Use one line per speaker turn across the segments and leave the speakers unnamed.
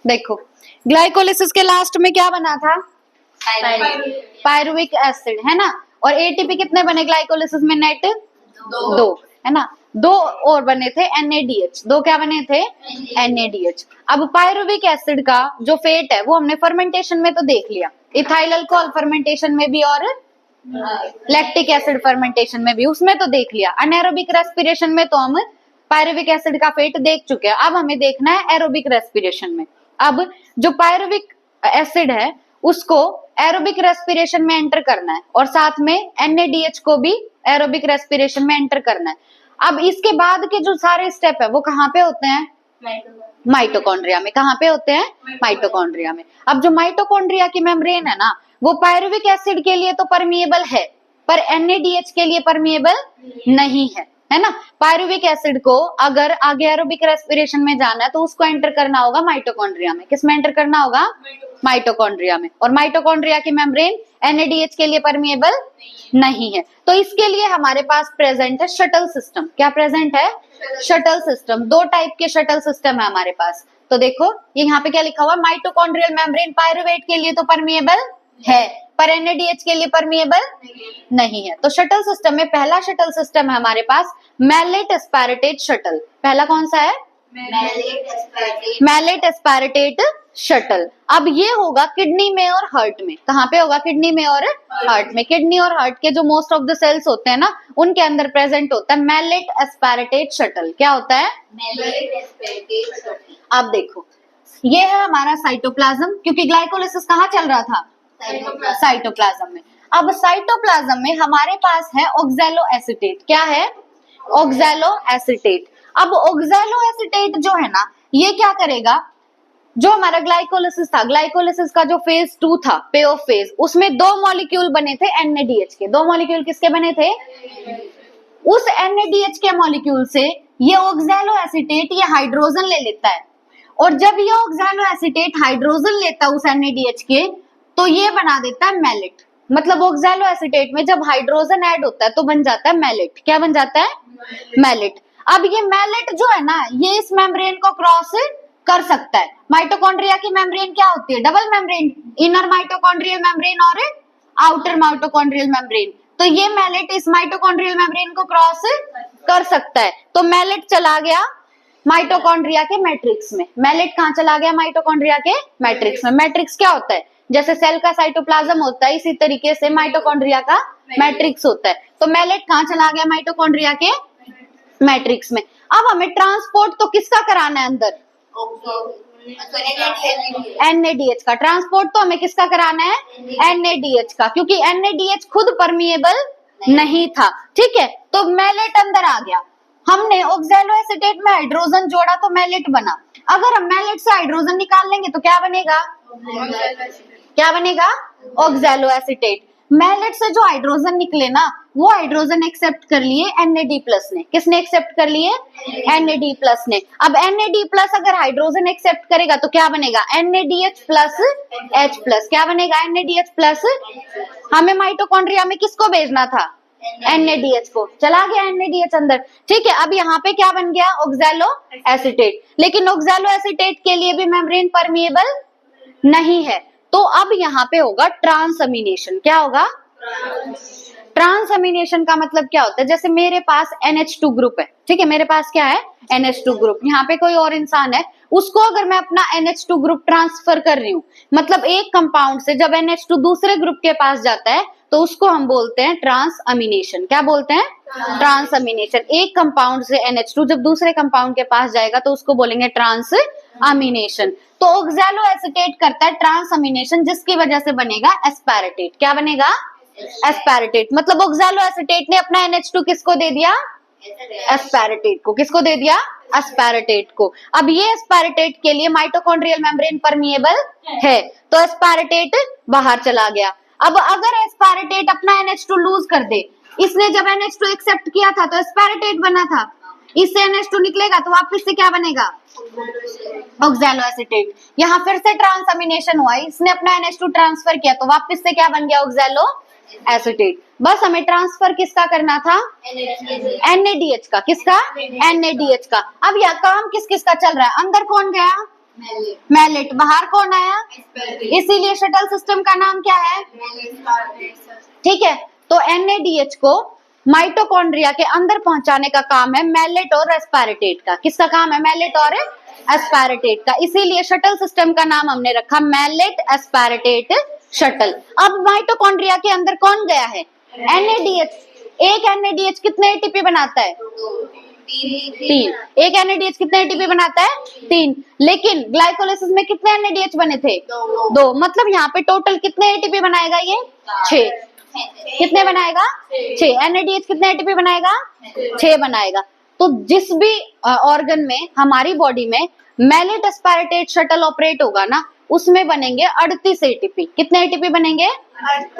देखो ग्लाइकोलिसिस के लास्ट में क्या बना था? पायरुविक एसिड, है ना। और एटीपी कितने बने ग्लाइकोलिसिस में? नेट दो, है ना। दो और बने थे NADH, दो क्या बने थे? NADH। अब पायरुविक एसिड का जो फेट है वो हमने फर्मेंटेशन में तो देख लिया, इथाइल अल्कोहल फर्मेंटेशन में भी और लैक्टिक एसिड फर्मेंटेशन में भी, उसमें तो देख लिया। अनएरोबिक रेस्पिरेशन में तो हम पायरुविक एसिड का फेट देख चुके हैं। अब हमें देखना है एरोबिक रेस्पिरेशन में। अब जो पायरुविक एसिड है उसको एरोबिक रेस्पिरेशन में एंटर करना है और साथ में NADH को भी एरोबिक रेस्पिरेशन में एंटर करना है। अब इसके बाद के जो सारे स्टेप है वो कहाँ पे होते हैं? माइटोकॉन्ड्रिया में। कहाँ पे होते हैं? माइटोकॉन्ड्रिया में। अब जो माइटोकॉन्ड्रिया की मेम्ब्रेन है ना वो पायरुविक एसिड के लिए तो परमिएबल है पर NADH के लिए परमिएबल नहीं है ना। पायरुविक एसिड को अगर आगे एरोबिक रेस्पिरेशन में जाना है तो उसको एंटर करना होगा माइटोकॉन्ड्रिया में। किस में एंटर करना होगा? माइटोकॉन्ड्रिया में। और माइटोकॉन्ड्रिया की मेम्ब्रेन NADH के लिए परमिएबल नहीं है। तो इसके लिए हमारे पास प्रेजेंट है शटल सिस्टम। क्या प्रेजेंट है? Shuttle system. दो टाइप के शटल सिस्टम है हमारे पास। तो देखो ये यहाँ पे क्या लिखा हुआ? माइटोकॉन्ड्रियल मेम्ब्रेन पायरुवेट के लिए तो परमिएबल है पर NADH के लिए परमिएबल नहीं है। तो शटल सिस्टम में पहला शटल सिस्टम है हमारे पास मैलेट एस्पारेटेट शटल। पहला कौन सा है? Malate aspartate shuttle. अब ये होगा किडनी में और हार्ट में। कहाँ पे होगा? किडनी में और हार्ट में। किडनी और हार्ट के जो मोस्ट ऑफ द सेल्स होते हैं ना उनके अंदर प्रेजेंट होता है मैलेट एस्पारेटेट शटल। क्या होता है? Malate aspartate shuttle. अब देखो ये है हमारा साइटोप्लाज्म, क्योंकि ग्लाइकोलिसिस कहाँ चल रहा था? साइटोप्लाज्म में। अब साइटोप्लाज्म में हमारे पास है ऑक्सैलो एसीटेट। क्या है? Oxalo acetate. अब ऑक्सैलो एसीटेट जो है ना ये क्या करेगा? जो हमारा ग्लाइकोलिसिस था, ग्लाइकोलिसिस का जो फेज 2 था, पे ऑफ फेज, उसमें दो मॉलिक्यूल बने थे NADH के। दो मॉलिक्यूल किसके बने थे? उस NADH के मॉलिक्यूल से ये ऑक्सैलो एसीटेट ये हाइड्रोजन ले लेता है और जब ये ऑक्सैलो एसीटेट हाइड्रोजन लेता है उस NADH के तो ये बना देता है मैलेट। मतलब ऑक्सैलो एसीटेट में जब हाइड्रोजन ऐड होता है तो बन जाता है मैलेट। क्या बन जाता है? मैलेट। अब ये मैलेट जो है ना ये इस मेम्ब्रेन को क्रॉस कर सकता है। माइटोकॉन्ड्रिया की मेम्ब्रेन क्या होती है? Double membrane, inner mitochondrial membrane और आउटर माइटोकॉन्ड्रियल मेम्ब्रेन। तो ये मैलेट इस माइटोकॉन्ड्रियल मेम्ब्रेन को क्रॉस कर सकता है। तो मैलेट चला गया माइटोकॉन्ड्रिया के मैट्रिक्स में। मैलेट कहाँ चला गया? माइटोकॉन्ड्रिया के मैट्रिक्स में। मैट्रिक्स क्या होता है? जैसे सेल का साइटोप्लाज्म होता है इसी तरीके से माइटोकॉन्ड्रिया का मैट्रिक्स होता है। तो मैलेट कहाँ चला गया? माइटोकॉन्ड्रिया के मैट्रिक्स में। अब हमें ट्रांसपोर्ट तो किसका कराना है अंदर? NADH का। ट्रांसपोर्ट तो हमें किसका कराना है? NADH का, क्योंकि NADH खुद परमिएबल नहीं था। ठीक है, तो मैलेट अंदर आ गया। हमने ऑक्सैलो एसीटेट में हाइड्रोजन जोड़ा तो मैलेट बना। अगर हम मैलेट से हाइड्रोजन निकाल लेंगे तो क्या बनेगा? क्या बनेगा? Oxalo acetate. मैलेट से जो हाइड्रोजन निकले ना वो हाइड्रोजन एक्सेप्ट कर लिए NAD+ ने। किसने एक्सेप्ट कर लिए? NAD+ ने। अब NAD+ अगर हाइड्रोजन एक्सेप्ट करेगा तो क्या बनेगा? NADH+H+। क्या बनेगा? NADH+। हमें माइटोकॉन्ड्रिया में किसको भेजना था? NADH को। चला गया NADH अंदर। ठीक है, अब यहाँ पे क्या बन गया? Oxalo acetate. लेकिन ऑक्सैलो एसीटेट के लिए भी मेम्ब्रेन परमिएबल नहीं है। तो अब यहाँ पे होगा ट्रांसअमीनेशन। क्या होगा? ट्रांसअमीनेशन का मतलब क्या होता है? जैसे मेरे पास NH2 ग्रुप है। ठीक है, मेरे पास क्या है? NH2 group. यहाँ पे कोई और इंसान है, उसको अगर मैं अपना NH2 ग्रुप ट्रांसफर कर रही हूँ, मतलब एक कंपाउंड से जब NH2 दूसरे ग्रुप के पास जाता है तो उसको हम बोलते हैं ट्रांसअमीनेशन। क्या बोलते हैं? ट्रांसअमीनेशन। एक कंपाउंड से NH2 जब दूसरे कंपाउंड के पास जाएगा तो उसको बोलेंगे ट्रांसअमीनेशन। तो ऑक्सैलो एसीटेट करता है ट्रांसअमीनेशन जिसकी वजह से बनेगा एस्पारेटेट। क्या बनेगा? एस्पारेटेट। मतलब ऑक्सैलो एसीटेट ने अपना NH2 किसको दे दिया? एस्पारेटेट को। किसको दे दिया? एस्पारेटेट को। अब ये एस्पारेटेट के लिए माइटोकॉन्ड्रियल मेम्ब्रेन परमिएबल है तो एस्पारेटेट बाहर चला गया। अब अगर एस्पारेटेट अपना NH2 लूज कर दे, इसने जब NH2 एक्सेप्ट किया था तो एस्पारेटेट बना था, इससे NH2 निकलेगा तो वापस से क्या बनेगा? Oxalo acetate. यहाँ फिर से ट्रांसअमीनेशन हुआ, इसने अपना NH2 ट्रांसफर किया तो वापस से क्या बन गया? Oxalo acetate. बस हमें ट्रांसफर किसका करना था? NADH का। किसका? NADH का। अब यह काम किस किस का चल रहा है? अंदर कौन गया? मैलेट, बाहर कौन आया, इसीलिए शटल सिस्टम का नाम क्या है, ठीक है। तो NADH को माइटोकॉन्ड्रिया के अंदर पहुंचाने का काम है मैलेट और एस्पारेटेट का। किसका काम है, मैलेट और एस्पारेटेट का, इसीलिए शटल सिस्टम का नाम हमने रखा मैलेट एस्पारेटेट शटल। अब माइटोकॉन्ड्रिया के अंदर कौन गया है, NADH। एक NADH कितने ATP बनाता है, 3। एक NADH कितने ATP बनाता है, 3। लेकिन ग्लाइकोलाइसिस में कितने NADH बने थे, 2। मतलब यहाँ पे टोटल कितने ATP बनाएगा ये, 6। कितने बनाएगा, 6। NADH कितने ATP बनाएगा, 6 बनाएगा। तो जिस भी ऑर्गन में हमारी बॉडी में मैलेट एस्पारेटेट शटल ऑपरेट होगा ना, उसमें बनेंगे 38 ATP। कितने ATP बनेंगे,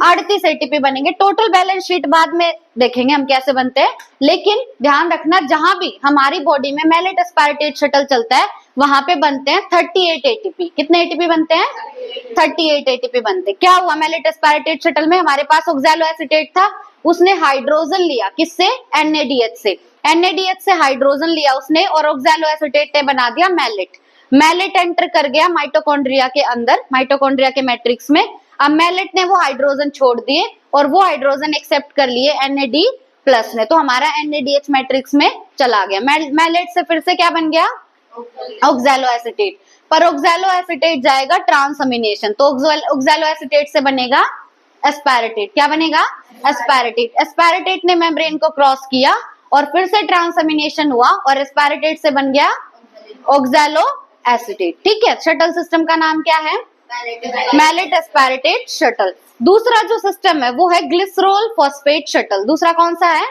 38 ATP बनेंगे। टोटल बैलेंस शीट बाद में देखेंगे हम कैसे बनते हैं, लेकिन ध्यान रखना जहां भी हमारी बॉडी में मैलेट एस्पारेटेट शटल चलता है वहां पे बनते हैं 38 ATP। कितने ATP बनते हैं, 38 ATP बनते हैं। क्या हुआ, मैलेट एस्पारेटेट शटल में हमारे पास ऑक्सैलोएसीटेट था, उसने हाइड्रोजन लिया किससे, NADH से। NADH से हाइड्रोजन लिया उसने और ऑक्सैलोएसीटेट ने बना दिया मैलेट। मैलेट एंटर कर गया माइटोकॉन्ड्रिया के अंदर, माइटोकॉन्ड्रिया के मैट्रिक्स में। अब मैलेट ने वो हाइड्रोजन छोड़ दिए और वो हाइड्रोजन एक्सेप्ट कर लिए NAD+ ने, तो हमारा NADH मैट्रिक्स में चला गया। मैलेट से फिर से क्या बन गया, ऑक्सैलोएसीटेट। पर ऑक्सैलोएसीटेट जाएगा ट्रांसअमीनेशन, तो ऑक्सैलोएसीटेट से बनेगा एस्पारेटेट। क्या बनेगा, एस्पारेटेट। एस्पारेटेट ने मेम्ब्रेन को क्रॉस किया और फिर से ट्रांसअमीनेशन हुआ और एस्पारेटेट से बन गया ऑक्सैलोएसीटेट। ठीक है, शटल सिस्टम का नाम क्या है, मैलेट एस्पारेटेट शटल। दूसरा जो सिस्टम है वो है ग्लिसरोल फॉस्फेट शटल। दूसरा कौन सा है,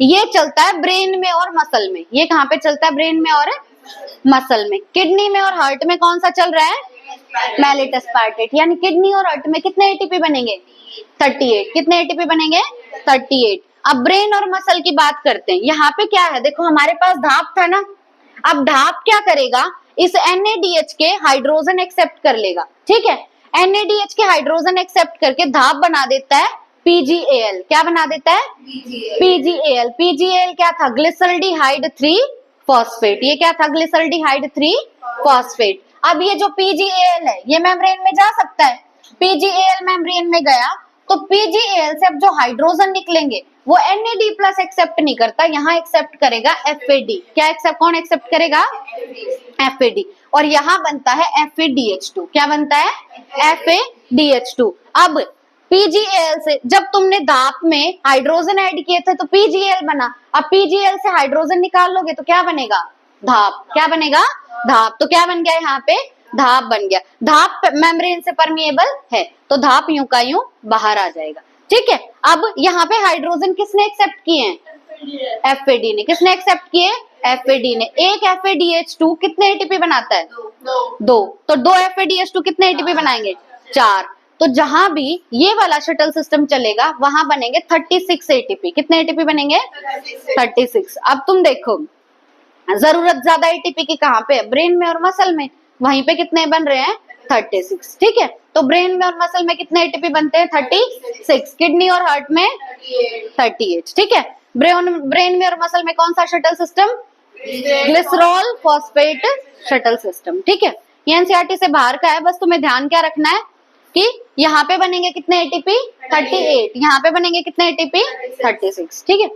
ये चलता है ब्रेन में और मसल में। ये कहाँ पे चलता है, ब्रेन में और मसल में। किडनी में और हार्ट में कौन सा चल रहा है, मैलेट एस्पारेटेट। यानी किडनी और हार्ट में कितने ATP बनेंगे, 38। कितने ATP बनेंगे, 38। अब ब्रेन और मसल की बात करते हैं। यहाँ पे क्या है, देखो हमारे पास धाप था ना, अब धाप क्या करेगा, इस NADH के हाइड्रोजन एक्सेप्ट कर लेगा। ठीक है, NADH के हाइड्रोजन एक्सेप्ट करके धाप बना देता है PGAL। क्या बना देता है, PGAL। PGAL क्या था, ग्लिसरल्डिहाइड 3 फॉस्फेट। ये क्या था, ग्लिसरल्डिहाइड 3 फॉस्फेट। अब ये जो PGAL है ये मेम्ब्रेन में जा सकता है। PGAL मेम्ब्रेन में गया तो PGAL से अब जो हाइड्रोजन निकलेंगे वो NAD+ एक्सेप्ट नहीं करता, यहाँ एक्सेप्ट करेगा FAD। क्या एक्सेप्ट, कौन एक्सेप्ट करेगा, FAD। और यहाँ बनता है FADH2। क्या बनता है, FADH2। अब PGAL से जब तुमने धाप में हाइड्रोजन ऐड किए थे तो PGAL बना। अब PGAL से हाइड्रोजन निकाल लोगे तो क्या बनेगा, धाप। क्या बनेगा, धाप। तो क्या बन गया यहाँ पे, धाप बन गया। धाप मेम्ब्रेन से परमिएबल है तो धाप यूं का यूं बाहर आ जाएगा। ठीक है, अब यहाँ पे हाइड्रोजन किसने एक्सेप्ट किए हैं, FAD ने। किसने एक्सेप्ट किए, FAD ने। एक FADH2 कितने ATP बनाता है, 2। तो 2 FADH2 कितने ATP बनाएंगे, 4। तो जहां भी ये वाला शटल सिस्टम चलेगा वहां बनेंगे 36 ATP। कितने ATP बनेंगे, 36। अब तुम देखो जरूरत ज्यादा ATP की कहाँ पे है, ब्रेन में और मसल में। वहीं पे कितने बन रहे हैं, 36। ठीक है, तो ब्रेन में और मसल में कितने ATP बनते हैं, 36। किडनी और हार्ट में 38। ठीक है, ब्रेन में और मसल में कौन सा shuttle system, glycerol phosphate shuttle system. ठीक है, ये NCERT से बाहर का है, बस तुम्हें ध्यान क्या रखना है कि यहाँ पे बनेंगे कितने ATP, 38। यहाँ पे बनेंगे कितने ATP, 36। ठीक है,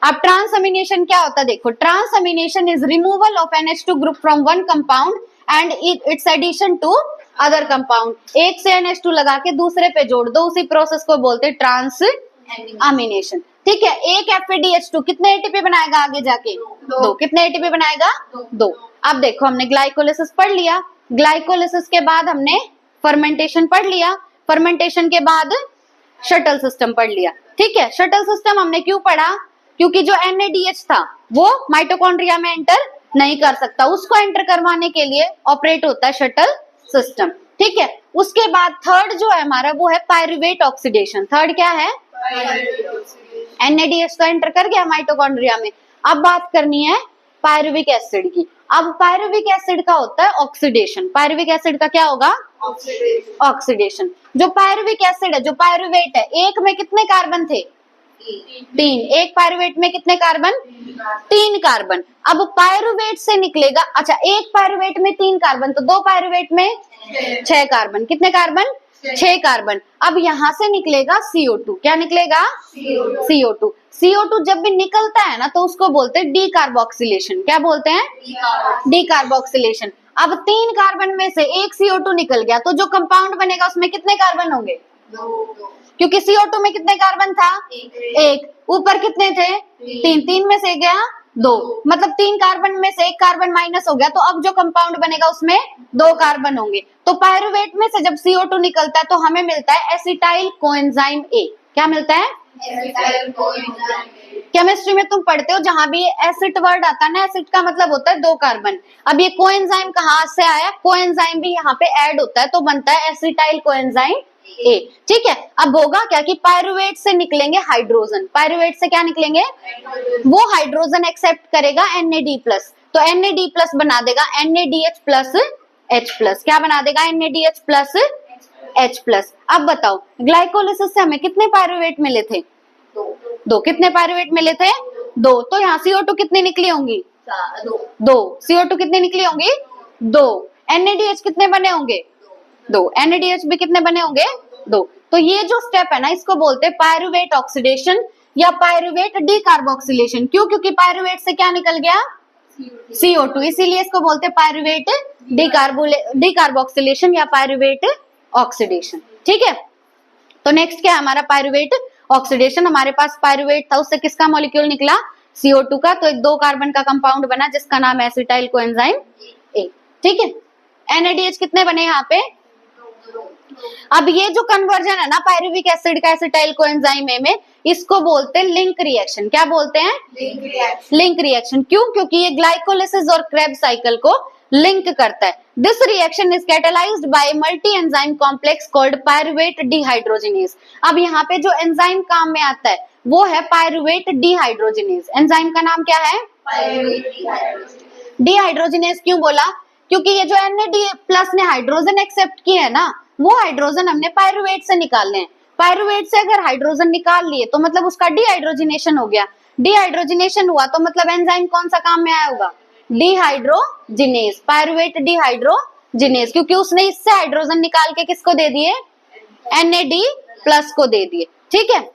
अब ट्रांसअमीनेशन क्या होता है, देखो transamination is removal of NH2 group from one compound and its addition to other compound. एक से NH2 लगा के दूसरे पे जोड़ दो, उसी प्रोसेस को बोलते हैं ट्रांसअमीनेशन। ठीक है, एक FADH2 कितने ATP बनाएगा आगे जाके, 2। कितने ATP बनाएगा, 2। अब देखो हमने ग्लाइकोलिसिस पढ़ लिया, ग्लाइकोलिसिस के बाद हमने फर्मेंटेशन पढ़ लिया, फर्मेंटेशन के बाद शटल सिस्टम पढ़ लिया। ठीक है, शटल सिस्टम हमने क्यों पढ़ा, क्योंकि जो NADH था वो माइटोकॉन्ड्रिया में एंटर नहीं कर सकता, उसको एंटर करवाने के लिए ऑपरेट होता है शटल सिस्टम। ठीक है, उसके बाद थर्ड जो है हमारा वो है पायरुवेट ऑक्सीडेशन। थर्ड क्या है, NADH तो एंटर कर गया माइटोकॉन्ड्रिया में। अब बात करनी है पायरुविक एसिड की। अब पायरुविक एसिड का होता है ऑक्सीडेशन। पायरुविक एसिड का क्या होगा, ऑक्सीडेशन। जो पायरुविक एसिड है, जो पायरुवेट है, एक में कितने कार्बन थे, तीन। एक पायरुवेट में कितने कार्बन? 3 कार्बन। अब पायरुवेट से निकलेगा, अच्छा एक पायरुवेट में 3 कार्बन तो 2 पायरुवेट में 6 कार्बन। कितने कार्बन? 6 कार्बन। अब यहां से निकलेगा CO2। क्या निकलेगा? CO2। CO2 जब भी निकलता है ना तो उसको बोलते हैं डी कार्बोक्सिलेशन। क्या बोलते हैं? D carboxylation. अब 3 कार्बन में से एक CO2 निकल गया तो जो कंपाउंड बनेगा उसमें कितने कार्बन होंगे? क्योंकि CO2 में कितने कार्बन था? एक। ऊपर कितने थे? 3। 3 में से गया 2, मतलब 3 कार्बन में से एक कार्बन माइनस हो गया तो अब जो कंपाउंड बनेगा उसमें 2 कार्बन होंगे। तो पायरुवेट में से जब CO2 निकलता है तो हमें मिलता है एसिटाइल कोएंजाइम A। क्या मिलता है? केमिस्ट्री में तुम पढ़ते हो जहां भी एसिड वर्ड आता है ना, एसिड का मतलब होता है 2 कार्बन। अब ये कोएंजाइम कहां से आया? कोएंजाइम भी यहाँ पे ऐड होता है तो बनता है एसिटाइल कोएंजाइम A। ठीक है। अब होगा क्या कि पायरुवेट से निकलेंगे हाइड्रोजन। पायरुवेट से क्या निकलेंगे? वो हाइड्रोजन एक्सेप्ट करेगा NAD+, तो NAD+ बना देगा NADH+ H+। क्या बना देगा? NADH+ H+। अब बताओ ग्लाइकोलिसिस से हमें कितने पायरुवेट मिले थे? 2। कितने पायरुवेट मिले थे? 2। तो यहाँ CO2 कितनी निकली होंगी? 2। CO2 कितनी निकली होंगी? 2। NADH कितने बने होंगे? 2। NADH भी कितने बने होंगे? 2। तो ये जो स्टेप है ना इसको बोलते हैं पायरुवेट ऑक्सीडेशन या पायरुवेट डीकार्बोक्सिलेशन। क्यों? क्योंकि पायरुवेट से क्या निकल गया? CO2, इसीलिए इसको बोलते हैं पायरुवेट डीकार्बोक्सिलेशन या पायरुवेट ऑक्सीडेशन। ठीक है। तो नेक्स्ट क्या है हमारा? Pyruvate oxidation. हमारे पास पायरुवेट था, उससे किसका मॉलिक्यूल निकला? CO2 का। तो एक 2 कार्बन का कंपाउंड बना जिसका नाम है एसिटाइल कोएंजाइम A। ठीक है। NADH कितने बने यहाँ पे? अब ये जो कन्वर्जन है ना पायरुविक एसिड का एसिटाइल कोएंजाइम A में, इसको बोलते हैं लिंक रिएक्शन। क्या बोलते हैं? Link reaction. क्यों? क्योंकि ये ग्लाइकोलिसिस और क्रेब्स साइकिल को लिंक करता है। This reaction is catalysed by multi enzyme complex called pyruvate dehydrogenase. अब यहाँ पे जो एंजाइम काम में आता है वो है पायरुवेट डिहाइड्रोजिनेज। एंजाइम का नाम क्या है? डिहाइड्रोजिनेज। क्यों बोला? क्योंकि ये जो NAD+ ने हाइड्रोजन एक्सेप्ट किए है ना, वो हाइड्रोजन हमने पायरुवेट से निकालने हैं। पायरुवेट से अगर हाइड्रोजन निकाल लिए तो मतलब उसका डिहाइड्रोजिनेशन हो गया। डिहाइड्रोजिनेशन हुआ तो मतलब एंजाइम कौन सा काम में आया होगा? डिहाइड्रोजिनेज। पायरुवेट डिहाइड्रोजिनेज, क्योंकि उसने इससे हाइड्रोजन निकाल के किसको दे दिए? NAD+ को दे दिए। ठीक है।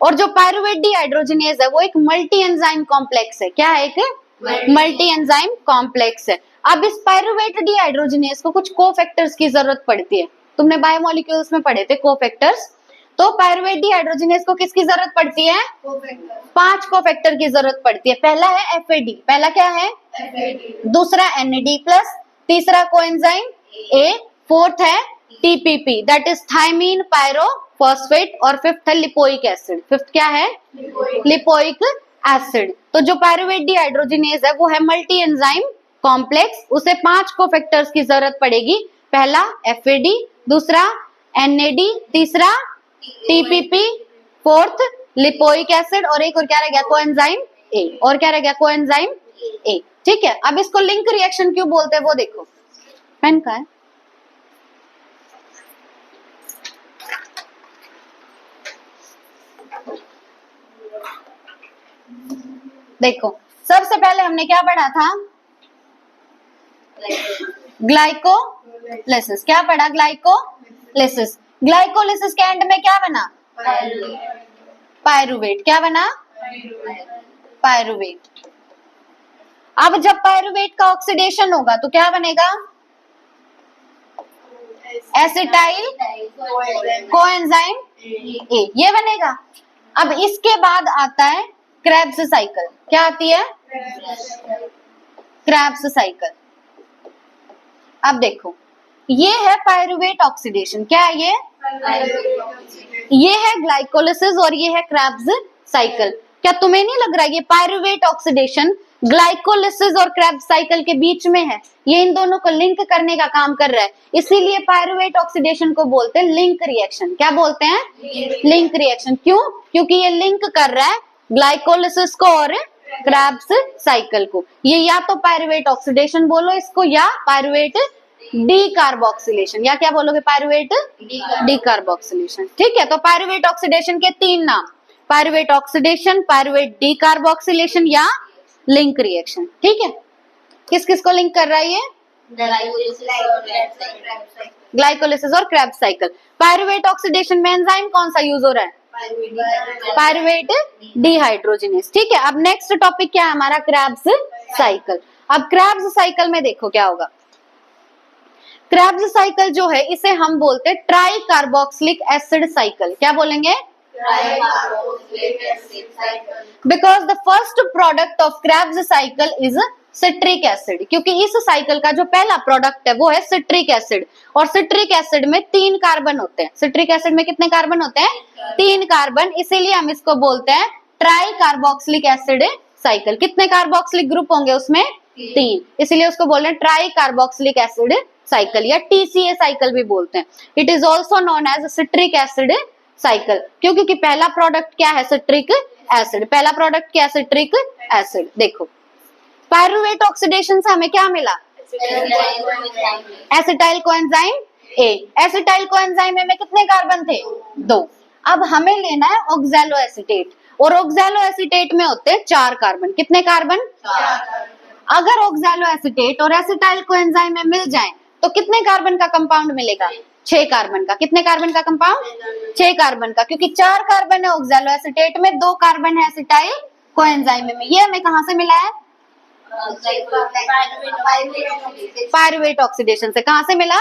और जो पायरुवेट डिहाइड्रोजिनेज है वो एक मल्टी एंजाइम कॉम्प्लेक्स है। क्या है? एक मल्टी एंजाइम कॉम्प्लेक्स है। अब इस पायरुवेट डिहाइड्रोजिनेज को कुछ कोफैक्टर्स की जरूरत पड़ती है। तुमने बायोमोलिक्यूल्स में पढ़े थे कोफैक्टर्स। तो पायरुवेट डिहाइड्रोजिनेज को किसकी जरूरत पड़ती है? 5 कोफैक्टर की जरूरत पड़ती है। पहला है FAD। पहला क्या है? दूसरा NAD+, तीसरा कोएंजाइम A, फोर्थ है TPP that is thiamine pyrophosphate और फिफ्थ है लिपोइक एसिड। फिफ्थ क्या है? Lipoic acid. तो जो पायरुवेट डिहाइड्रोजिनेज है वो है मल्टी एंजाइम कॉम्प्लेक्स, उसे 5 कोफैक्टर्स की जरूरत पड़ेगी। पहला FAD, दूसरा NAD, तीसरा TPP, फोर्थ लिपोइक एसिड और एक और क्या रह गया? Coenzyme A। और क्या रह गया? Coenzyme A। ठीक है। अब इसको लिंक रिएक्शन क्यों बोलते हैं वो देखो। पेन का है? देखो सबसे पहले हमने क्या पढ़ा था? ग्लाइकोलिसिस। क्या पढ़ा? ग्लाइकोलिसिस। ग्लाइकोलिसिस के एंड में क्या बना? पायरुवेट। क्या बना? पायरुवेट। अब जब पायरुवेट का ऑक्सीडेशन होगा तो क्या बनेगा? एसिटाइल कोएंजाइम A, ये बनेगा। अब इसके बाद आता है क्रेब्स साइकिल। क्या आती है? Krebs cycle. अब देखो ये है पायरुवेट ऑक्सीडेशन। क्या है ये? ये है ग्लाइकोलिसिस और ये है क्रेब्स साइकिल। क्या तुम्हें नहीं लग रहा है ये पायरुवेट ऑक्सीडेशन ग्लाइकोलिसिस और क्रेब्स साइकिल के बीच में है? ये इन दोनों को लिंक करने का काम कर रहा है, इसीलिए पायरुवेट ऑक्सीडेशन को बोलते हैं लिंक रिएक्शन। क्या बोलते हैं? Link reaction. क्यों? क्योंकि ये लिंक कर रहा है ग्लाइकोलिसिस को और क्रेब्स साइकिल को। ये या तो पायरुवेट ऑक्सीडेशन बोलो इसको या पायरुवेट डीकार्बोक्सिलेशन, या क्या बोलोगे? Pyruvate decarboxylation. ठीक है। तो पायरुवेट ऑक्सीडेशन के 3 नाम। पायरुवेट ऑक्सीडेशन, पायरुवेट डीकार्बोक्सिलेशन या लिंक रिएक्शन। ठीक है, किस किस को लिंक कर रहा है ये? ग्लाइकोलिसिस और क्रेब्स साइकिल। पायरुवेट ऑक्सीडेशन में एंजाइम कौन सा यूज हो रहा है? Pyruvate dehydrogenase. ठीक है, अब नेक्स्ट टॉपिक क्या है हमारा? Krebs cycle. अब क्रेब्स साइकिल में देखो क्या होगा। क्रेब्स साइकिल जो है इसे हम बोलते हैं ट्राई कार्बोक्सिलिक एसिड साइकिल। क्या बोलेंगे? Because the first product of Krebs cycle is citric acid, क्योंकि इस साइकिल का जो पहला प्रोडक्ट है वो है सिट्रिक एसिड, और सिट्रिक एसिड में 3 कार्बन होते हैं। सिट्रिक एसिड में कितने कार्बन होते हैं? 3 कार्बन, इसीलिए हम इसको बोलते हैं ट्राई कार्बोक्सिलिक एसिड साइकिल। कितने कार्बोक्सिलिक ग्रुप होंगे उसमें? 3, इसीलिए उसको बोल रहे हैं ट्राई कार्बोक्सिलिक एसिड साइकिल या TCA साइकिल भी बोलते हैं। It is also known as citric acid cycle. क्यों? क्योंकि पहला प्रोडक्ट क्या है? Citric acid. पहला प्रोडक्ट क्या है? Citric acid. देखो पायरुवेट ऑक्सीडेशन से हमें क्या मिला? Acetyl coenzyme A। Acetyl coenzyme A में कितने कार्बन थे? 2। अब हमें लेना है ऑक्सैलो एसीटेट, और ऑक्सैलो एसीटेट में होते हैं 4 कार्बन। कितने कार्बन? 4। अगर ऑक्सैलो एसीटेट और एसिटाइल कोएंजाइम में मिल जाएं तो कितने कार्बन का कंपाउंड मिलेगा? 6 कार्बन का। कितने कार्बन का कंपाउंड? 6 कार्बन का, क्योंकि 4 कार्बन है ऑक्सैलो एसीटेट में, 2 कार्बन है एसिटाइल कोएंजाइम में। ये हमें कहां से मिला है? पायरुवेट ऑक्सीडेशन से। कहां से मिला?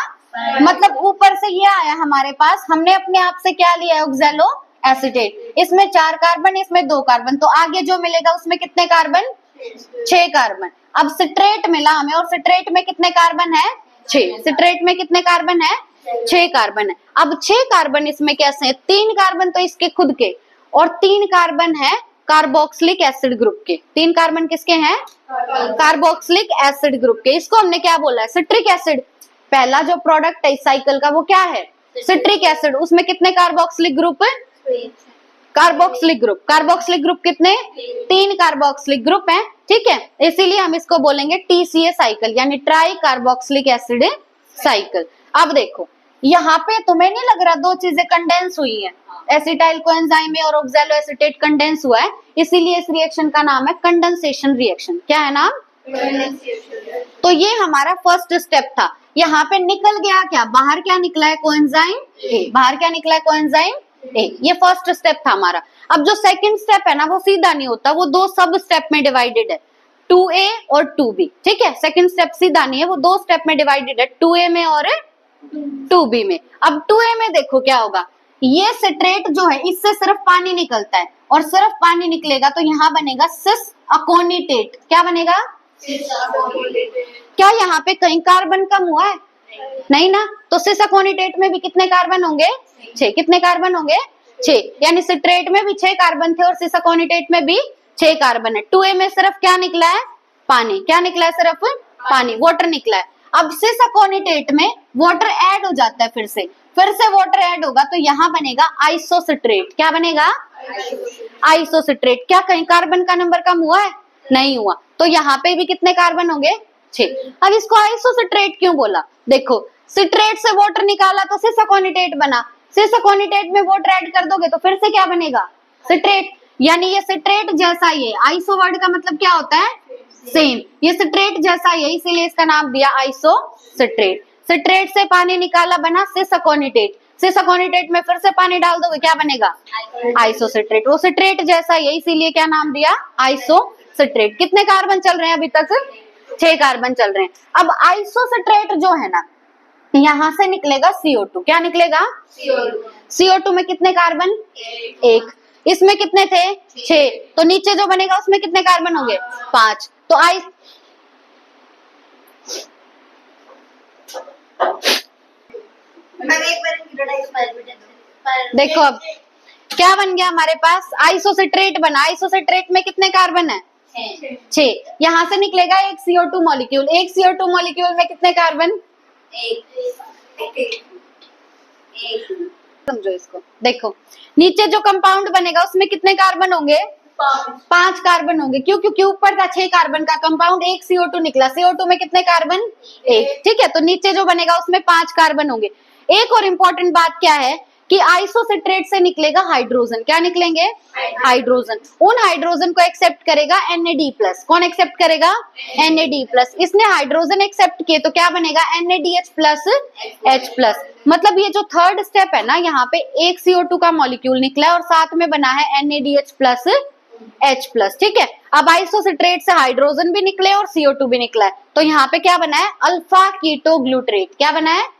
मतलब ऊपर से ये आया हमारे पास, हमने अपने आप से क्या लिया है? Oxalo acetate. इसमें 4 कार्बन, इसमें 2 कार्बन, तो आगे जो मिलेगा उसमें कितने कार्बन? 6 कार्बन। अब सिट्रेट मिला हमें, और सिट्रेट में कितने कार्बन है? 6। सिट्रेट में कितने कार्बन है? 6 कार्बन है। अब 6 कार्बन इसमें कैसे हैं? 3 कार्बन तो इसके खुद के, और 3 कार्बन है कार्बोक्सिलिक एसिड ग्रुप के। 3 कार्बन किसके हैं? कार्बोक्सिलिक एसिड ग्रुप के। इसको हमने क्या बोला है? Citric acid. पहला जो प्रोडक्ट है इस साइकिल का वो क्या है? Citric acid. उसमें कितने carboxylic group? Carboxylic group. Carboxylic group कितने? 3 कार्बोक्सिलिक ग्रुप हैं। ठीक है, इसीलिए हम इसको बोलेंगे TCA साइकिल, यानी ट्राई कार्बोक्सिलिक एसिड साइकिल। अब देखो यहाँ पे तुम्हें नहीं लग रहा 2 चीजें कंडेंस हुई हैं? एसिटाइल कोएंजाइम में और ऑक्सैलो एसीटेट कंडेंस हुआ है, इसीलिए इस रिएक्शन का नाम है कंडेंसेशन रिएक्शन। क्या है नाम? तो ये हमारा फर्स्ट स्टेप था। यहाँ पे निकल गया क्या? बाहर क्या निकला है? Coenzyme A। बाहर क्या निकला है? Coenzyme A। ये फर्स्ट स्टेप था हमारा। अब जो सेकंड स्टेप है ना वो सीधा नहीं होता, वो 2 सब स्टेप में डिवाइडेड है, 2A और 2B। ठीक है, सेकंड स्टेप सीधा नहीं है, वो 2 स्टेप में डिवाइडेड है, 2A में और 2B में। अब 2A में देखो क्या होगा। ये सिट्रेट जो है इससे सिर्फ पानी निकलता है, और सिर्फ पानी निकलेगा तो यहाँ बनेगा सिस अकोनिटेट। क्या बनेगा? क्या यहाँ पे कहीं कार्बन कम हुआ है? नहीं ना। तो सिस अकोनिटेट में भी कितने कार्बन होंगे? 6। कितने कार्बन होंगे? 6। यानी सिट्रेट में भी 6 कार्बन थे और सिस अकोनिटेट में भी 6 कार्बन है। 2A में सिर्फ क्या निकला है? पानी। क्या निकला है? सिर्फ पानी, वाटर निकला है। अब सिस अकोनिटेट में वाटर ऐड हो जाता है, फिर से वाटर ऐड होगा तो यहाँ बनेगा आइसोसिट्रेट। क्या बनेगा? आइसोसिट्रेट। क्या कहीं कार्बन का नंबर कम हुआ है? नहीं हुआ। तो यहाँ पे भी कितने कार्बन होंगे? 6। अब इसको आइसोसिट्रेट क्यों बोला? देखो सिट्रेट से वाटर निकाला तो सिस अकोनिटेट बना, सिस अकोनिटेट में वाटर ऐड कर दोगे तो फिर से क्या बनेगा? सिट्रेट। यानी ये सिट्रेट जैसा ही है। आइसो वर्ड का मतलब क्या होता है? सेम। ये सिट्रेट जैसा ही है, इसीलिए इसका नाम दिया आइसोसिट्रेट। सिट्रेट से पानी निकाला बना सिस अकोनिटेट, सिस अकोनिटेट में फिर से पानी डाल दोगे क्या बनेगा? आइसोसिट्रेट। वो सिट्रेट जैसा ही है, इसीलिए क्या नाम दिया? आइसोसिट्रेट। कितने कार्बन चल रहे हैं अभी तक? 6 कार्बन चल रहे हैं। अब आइसोसिट्रेट जो है ना, यहाँ से निकलेगा CO2। क्या निकलेगा? CO2 में कितने कार्बन? 1। इसमें कितने थे? 6। तो नीचे जो बनेगा उसमें कितने कार्बन होंगे? 5। तो देखो अब क्या बन गया हमारे पास? आइसोसिट्रेट बना। आइसोसिट्रेट में कितने कार्बन है? 6। यहाँ से निकलेगा एक CO2 मॉलिक्यूल। एक CO2 मॉलिक्यूल में कितने कार्बन? 1। समझो इसको। देखो नीचे जो कंपाउंड बनेगा उसमें कितने कार्बन होंगे? 5 कार्बन होंगे। क्यों? क्योंकि ऊपर था 6 कार्बन का कंपाउंड, एक CO2 निकला। CO2 में कितने कार्बन? 1। ठीक है, तो नीचे जो बनेगा उसमें 5 कार्बन होंगे। एक और इम्पोर्टेंट बात क्या है कि आइसोसिट्रेट से निकलेगा हाइड्रोजन। क्या निकलेंगे? हाइड्रोजन। उन हाइड्रोजन को एक्सेप्ट करेगा NAD+। कौन एक्सेप्ट करेगा? NAD+। इसने हाइड्रोजन एक्सेप्ट किए तो क्या बनेगा? NADH+H+। मतलब ये जो थर्ड स्टेप है ना, यहाँ पे एक CO2 का मॉलिक्यूल निकला है और साथ में बना है NADH+H+। ठीक है, अब आइसोसिट्रेट से हाइड्रोजन भी निकले और CO2 भी निकला है, तो यहाँ पे क्या बना है? Alpha keto glutarate. क्या बना है?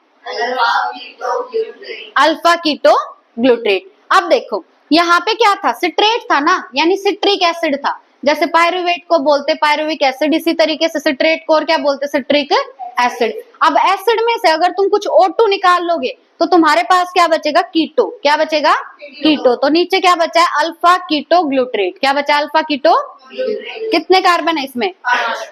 Alpha keto glutarate. अब देखो यहाँ पे क्या था? सिट्रेट था ना, यानी सिट्रिक एसिड था। जैसे पायरुवेट को बोलते पायरुविक एसिड, इसी तरीके से सिट्रेट को और क्या बोलते? Citric acid. अब एसिड में से अगर तुम कुछ O2 निकाल लोगे तो तुम्हारे पास क्या बचेगा? कीटो। क्या बचेगा? कीटो। तो नीचे क्या बचा है? Alpha keto glutarate. क्या बचा? Alpha keto. कितने कार्बन है इसमें?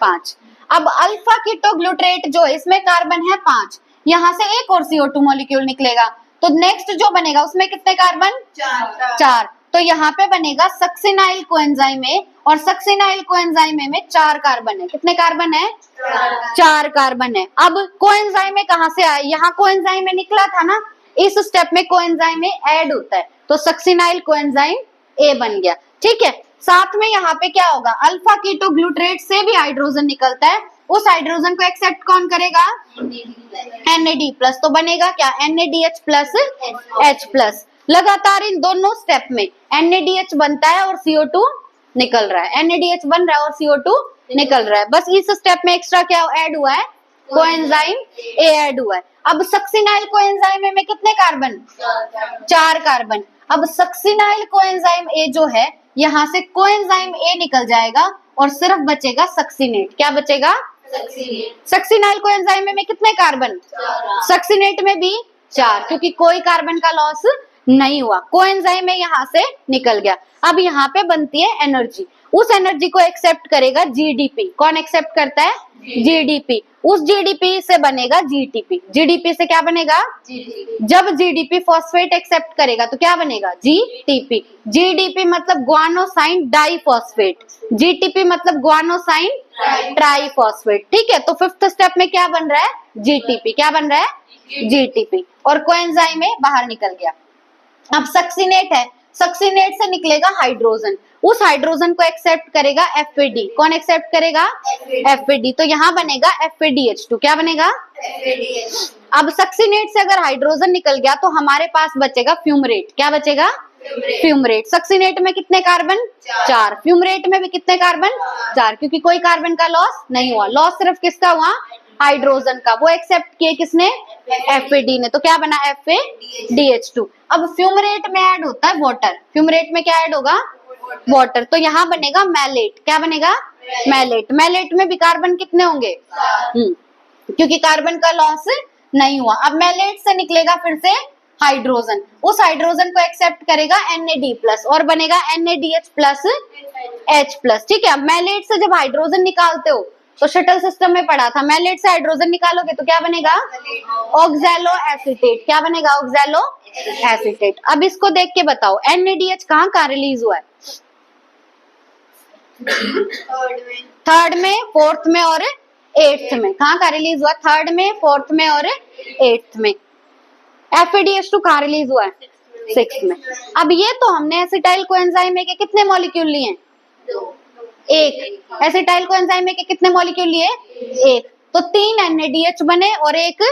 5। अब अल्फा कीटो ग्लूट्रेट जो है इसमें कार्बन है 5, यहाँ से एक और CO2 मॉलिक्यूल निकलेगा, तो नेक्स्ट जो बनेगा उसमें कितने कार्बन? 4। तो यहाँ पे बनेगा सक्सिनाइल कोएंजाइम A, और सक्सिनाइल कोएंजाइम A में 4 कार्बन है। कितने कार्बन है? 4 कार्बन है। अब कोएंजाइम A कहाँ से आया? यहाँ कोएंजाइम A निकला था ना, इस स्टेप में कोएंजाइम A ऐड होता है, तो सक्सिनाइल कोएंजाइम A बन गया। ठीक है, साथ में यहाँ पे क्या होगा? अल्फा कीटो ग्लूट्रेट से भी हाइड्रोजन निकलता है, उस हाइड्रोजन को एक्सेप्ट कौन करेगा? NAD+। तो बनेगा क्या? NADH+H+। लगातार इन दोनों स्टेप में NADH बनता है और CO2 निकल रहा है। NADH बन रहा है और CO2 निकल रहा है। बस इस स्टेप में एक्स्ट्रा क्या ऐड हुआ है? कोएंजाइम A ऐड हुआ है। अब सक्सिनाइल कोएंजाइम A में कितने कार्बन? 4 कार्बन। अब सक्सिनाइल कोएंजाइम A जो है, यहाँ से कोएंजाइम A निकल जाएगा और सिर्फ बचेगा सक्सिनेट। क्या बचेगा? सक्सिनाइल कोएंजाइम में कितने कार्बन? सक्सिनेट में भी 4, क्योंकि कोई कार्बन का लॉस नहीं हुआ, कोएंजाइम में यहाँ से निकल गया। अब यहाँ पे बनती है एनर्जी, उस एनर्जी को एक्सेप्ट करेगा GDP। कौन एक्सेप्ट करता है? GDP। उस GDP से बनेगा GTP। GDP से क्या बनेगा? जब GDP फॉस्फेट एक्सेप्ट करेगा तो क्या बनेगा? GTP। GDP मतलब ग्वानोसाइन डाइफॉस्फेट, GTP मतलब ग्वानोसाइन ट्राइफॉस्फेट। ठीक है, तो फिफ्थ स्टेप में क्या बन रहा है? GTP। क्या बन रहा है? GTP। और कोएंजाइम में बाहर निकल गया। अब सक्सिनेट है, सक्सिनेट से निकलेगा हाइड्रोजन, उस हाइड्रोजन को एक्सेप्ट करेगा FAD। कौन एक्सेप्ट करेगा? FAD। तो यहाँ बनेगा FADH2। क्या बनेगा? अब सक्सिनेट से अगर हाइड्रोजन निकल गया तो हमारे पास बचेगा फ्यूमरेट। क्या बचेगा? फ्यूमरेट। सक्सिनेट में कितने कार्बन? 4। फ्यूमरेट में भी कितने कार्बन? 4, क्योंकि कोई कार्बन का लॉस नहीं हुआ। लॉस सिर्फ किसका हुआ? हाइड्रोजन का। वो एक्सेप्ट किए किसने? FAD ने। तो क्या बना? FADH2। अब फ्यूमरेट में ऐड होता है वाटर। फ्यूमरेट में क्या ऐड होगा? वाटर। तो यहाँ बनेगा मैलेट। क्या बनेगा? मैलेट। मैलेट में भी कार्बन कितने होंगे? क्योंकि कार्बन का लॉस नहीं हुआ। अब मैलेट से निकलेगा फिर से हाइड्रोजन, उस हाइड्रोजन को एक्सेप्ट करेगा NAD+ और बनेगा NADH+H+। ठीक है, मैलेट से जब हाइड्रोजन निकालते हो तो शटल सिस्टम में पढ़ा था, मैलेट से हाइड्रोजन निकालोगे तो क्या बनेगा? Oxalo acetate. क्या बनेगा? Oxalo acetate. अब इसको देख के बताओ NADH कहाँ कहाँ रिलीज हुआ है? थर्ड में, फोर्थ में और 8th में। कहाँ कहाँ रिलीज हुआ? थर्ड में, फोर्थ में और 8th में। FADH2 कहाँ रिलीज हुआ है? 6th में। अब ये तो हमने एसिटाइल कोएंजाइम के कितने मॉलिक्यूल लिए? 1। एसिटाइल कोएंजाइम के कितने मॉलिक्यूल लिए? 1। तो 3 NADH बने और 1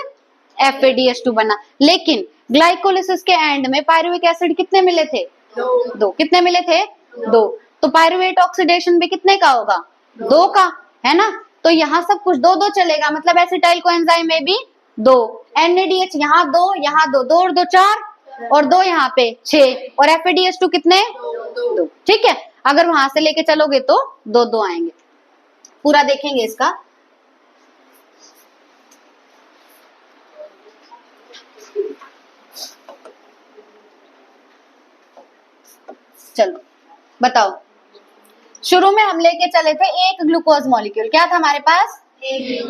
FADH2 बना। लेकिन ग्लाइकोलिसिस के एंड में पायरुविक एसिड कितने मिले थे? 2। कितने मिले थे? 2। तो पायरुवेट ऑक्सीडेशन भी कितने का होगा? 2 का, है ना? तो यहाँ सब कुछ 2-2 चलेगा, मतलब एसिटाइल कोएंजाइम में भी 2। NADH यहाँ 2, यहाँ 2, 2 और 2 4, और 2 यहाँ पे 6, और FADH2 कितने? 2। ठीक है, अगर वहां से लेके चलोगे तो 2-2 आएंगे। पूरा देखेंगे इसका। चलो बताओ, शुरू में हम लेके चले थे एक ग्लूकोज मॉलिक्यूल। क्या था हमारे पास? एक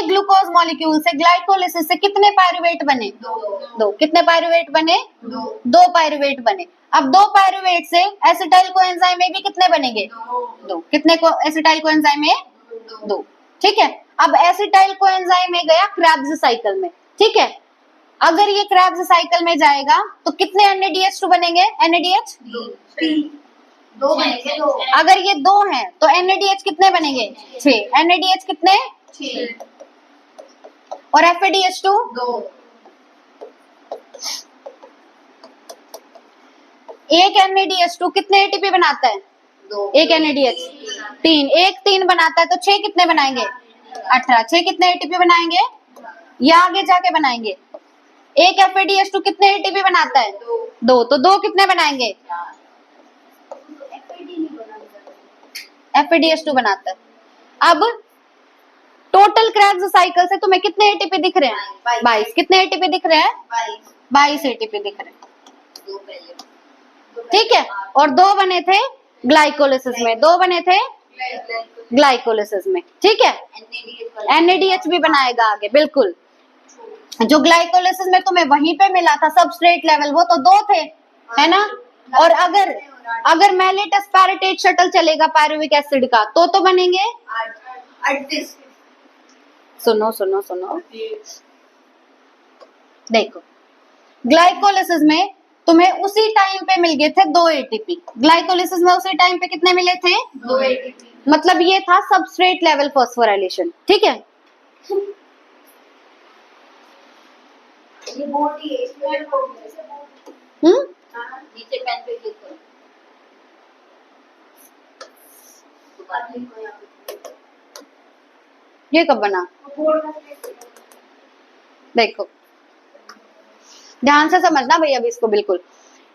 ग्लूकोज मॉलिक्यूल से ग्लाइकोलिसिस से कितने पायरुवेट बने? 2। कितने पायरुवेट बने? 2 पायरुवेट बने। अब 2 पायरुवेट से एसिटाइल कोएंजाइम में भी कितने बनेंगे? 2। कितने को एसिटाइल कोएंजाइम में? 2। ठीक है, अब एसिटाइल कोएंजाइम में गया क्रेब्स साइकिल में। ठीक है, अगर ये क्रेब्स साइकिल में जाएगा तो कितने NADH2 बनेंगे? NADH
दो बनेंगे, दो।
अगर ये 2 हैं तो NADH कितने बनेंगे? 6। NADH कितने?
6।
और FADH2
2।
एक NADH2 कितने ATP बनाता है?
2।
एक NADH 3। एक 3 बनाता है तो 6 कितने बनाएंगे? 18। 6 कितने ATP बनाएंगे? या आगे जाके बनाएंगे? एक FADH2 कितने ATP बनाता है? 2। तो 2 कितने बनाएंगे? FADH2 बनाता है। अब टोटल क्रेब्स साइकिल से तुम्हें कितने ATP दिख रहे हैं? 22। कितने ATP दिख रहे हैं? 22 ATP दिख रहे हैं। ठीक है, और 2 बने थे ग्लाइकोलिसिस में, 2 बने थे ग्लाइकोलिसिस में। ठीक है, NADH भी बनाएगा आगे, बिल्कुल। जो ग्लाइकोलिसिस में तुम्हें वहीं पे मिला था सबस्ट्रेट लेवल, वो तो 2 थे, है ना? और अगर मैलेट एस्पारेटेट शटल चलेगा पायरुविक एसिड का तो बनेंगे
38।
सुनो सुनो सुनो, देखो ग्लाइकोलिसिस में तुम्हें उसी टाइम पे मिल गए थे 2 ATP। ग्लाइकोलिसिस में उसी टाइम पे कितने मिले थे?
2 ATP।
मतलब ये था सबस्ट्रेट लेवल फॉस्फोराइलेशन। ठीक है,
ये बोर्ड ही है, इसमें बोर्ड है। नीचे पेन पे क्लिक करो।
ये कब बना? देखो ध्यान से समझना भैया अभी इसको, बिल्कुल।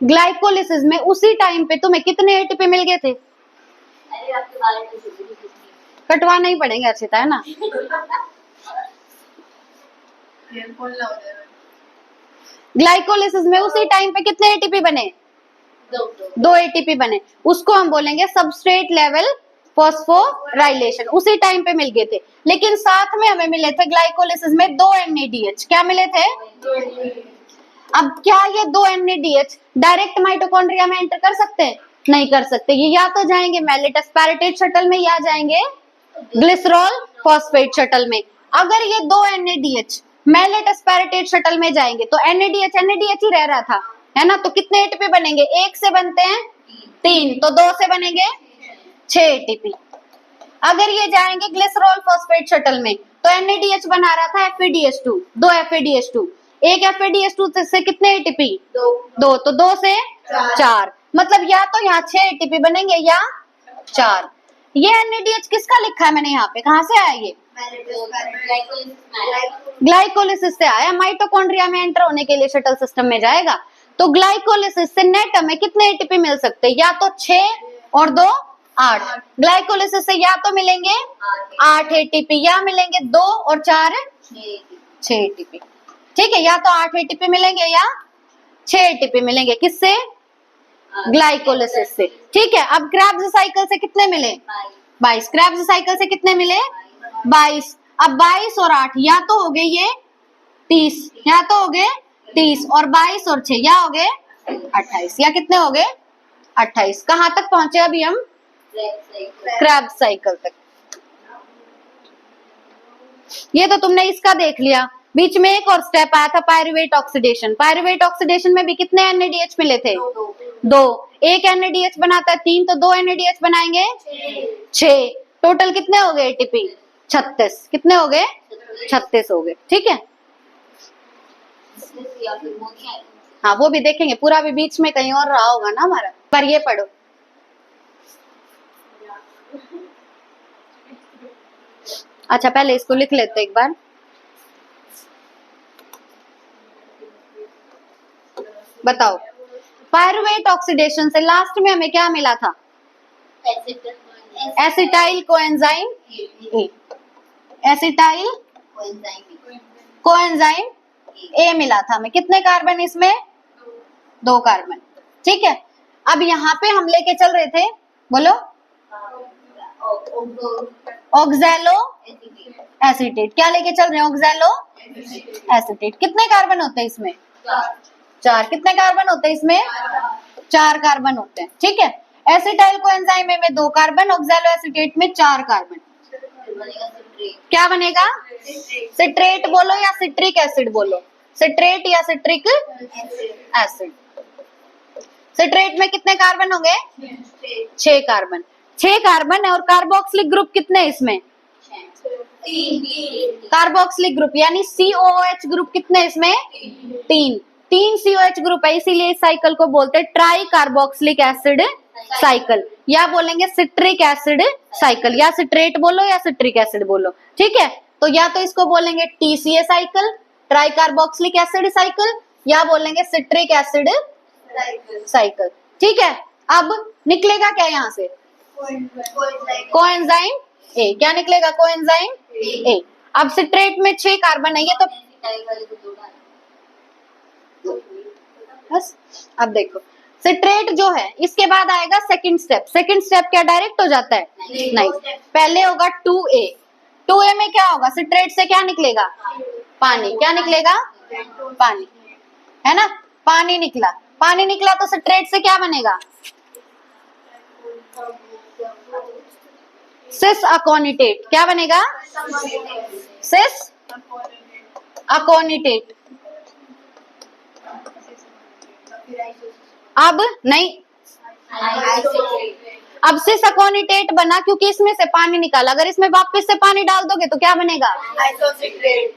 ग्लाइकोलिसिस में उसी टाइम पे तुम्हें कितने ATP मिल गए थे?
अरे आपके बारे में
कटवाना ही पड़ेंगे अर्चिता, है ना? ग्लाइकोलिसिस में उसी टाइम पे कितने ATP बने? 2 ATP बने। उसको हम बोलेंगे सबस्ट्रेट लेवल फॉस्फोराइलेशन। उसी टाइम पे मिल गए थे, लेकिन साथ में हमें मिले थे ग्लाइकोलिसिस में 2 NADH। क्या मिले थे? अब क्या ये 2 NADH डायरेक्ट माइटोकॉन्ड्रिया में एंटर कर सकते हैं? नहीं कर सकते। ये या तो जाएंगे मैलेट एस्पारेटेट शटल में या जाएंगे ग्लिसरॉल फॉस्फेट शटल में। अगर ये 2 NADH मैलेट एस्पारेटेट शटल में जाएंगे तो NADH ही रह रहा था, है ना? तो कितने ATP बनेंगे? 1 से बनते हैं 3, तो 2 से बनेंगे 6 ATP। अगर ये जाएंगे ग्लिसरॉल फॉस्फेट शटल में तो NADH बना रहा था FADH2, 2 FADH2। एक FADH2 से कितने ATP? 2। तो 2 से 4। मतलब या तो यहाँ 6 ATP बनेंगे या 4। ये NADH किसका लिखा है मैंने यहाँ पे? कहाँ से आया ये? ग्लाइकोलिसिस से आया। माइटोकॉन्ड्रिया में एंटर होने के लिए शटल सिस्टम में जाएगा। तो ग्लाइकोलिसिस से नेट हमें कितने ATP मिल सकते हैं? या तो 6 और 2 8। ग्लाइकोलिसिस से या तो मिलेंगे 8 ATP या मिलेंगे 2 और 4 6 ATP। ठीक है, या तो 8 ATP मिलेंगे या 6 ATP मिलेंगे। किससे? ग्लाइकोलिसिस से। ठीक है, अब क्रेब्स साइकिल से कितने मिले? 22। क्रेब्स साइकिल से कितने मिले? 22। अब 22 और 8 या तो हो गए ये 30, या तो हो गए 30, और 22 और 6 या हो गए 28, या कितने हो गए? 28। कहाँ तक पहुंचे अभी हम? क्रेब्स साइकिल तक। ये तो तुमने इसका देख लिया। बीच में एक और स्टेप आया था पायरुवेट ऑक्सीडेशन। पायरुवेट ऑक्सीडेशन में भी कितने NADH मिले थे? 2। एक NADH बनाता है 3, तो 2 NADH बनाएंगे 6। टोटल कितने हो गए ATP? 36। कितने हो गए? 36 हो गए। ठीक है, हाँ वो भी देखेंगे। पूरा भी बीच में कहीं और रहा होगा ना हमारा। पर ये पढ़ो, अच्छा पहले इसको लिख लेते एक बार। बताओ, पायरुवेट ऑक्सीडेशन से लास्ट में हमें क्या मिला था? Acetyl coenzyme A. Acetyl coenzyme A मिला था हमें। कितने कार्बन इसमें? 2 कार्बन। ठीक है, अब यहाँ पे हम लेके चल रहे थे, बोलो, ऑक्सैलो एसीटेट। क्या लेके चल रहे हैं? Oxalo acetate. कितने कार्बन होते हैं इसमें? 4। कितने कार्बन होते हैं इसमें? 4 कार्बन होते हैं। ठीक है, एसिटाइल कोएंजाइम में 2 कार्बन, ऑक्सैलो एसीटेट में 4 कार्बन। क्या बनेगा? सिट्रेट बोलो या सिट्रिक एसिड बोलो? सिट्रेट या सिट्रिक एसिड। सिट्रेट में कितने कार्बन होंगे? 6 कार्बन। 6 कार्बन है और कार्बोक्सिलिक ग्रुप कितने हैं इसमें?
3।
कार्बोक्सिलिक ग्रुप यानी COOH ग्रुप कितने हैं इसमें? 3। 3 COH ग्रुप है, इसीलिए इस साइकिल को बोलते हैं ट्राई कार्बोक्सिलिक एसिड साइकिल, या बोलेंगे सिट्रिक एसिड साइकिल, या सिट्रेट बोलो या सिट्रिक एसिड बोलो, ठीक है। तो या तो इसको बोलेंगे TCA cycle, try carboxylic acid cycle, या बोलेंगे सिट्रिक एसिड साइकिल, ठीक है। अब निकलेगा क्या यहाँ से? Coenzyme A. क्या निकलेगा? Coenzyme A. अब सिट्रेट में 6 कार्बन है, ये तो बस। अब देखो सिट्रेट जो है इसके बाद आएगा सेकंड स्टेप। सेकंड स्टेप क्या डायरेक्ट हो जाता है? नहीं, पहले होगा 2A। 2A में क्या होगा? सिट्रेट से क्या निकलेगा? पानी। क्या निकलेगा? पानी, है ना। पानी निकला। पानी निकला तो सिट्रेट से क्या बनेगा? सिस अकोनिटेट। क्या बनेगा? सिस अकोनिटेट। अब नहीं, अब सिस अकोनिटेट बना क्योंकि इसमें से पानी निकाला। अगर इसमें वापस से पानी डाल दोगे तो क्या बनेगा?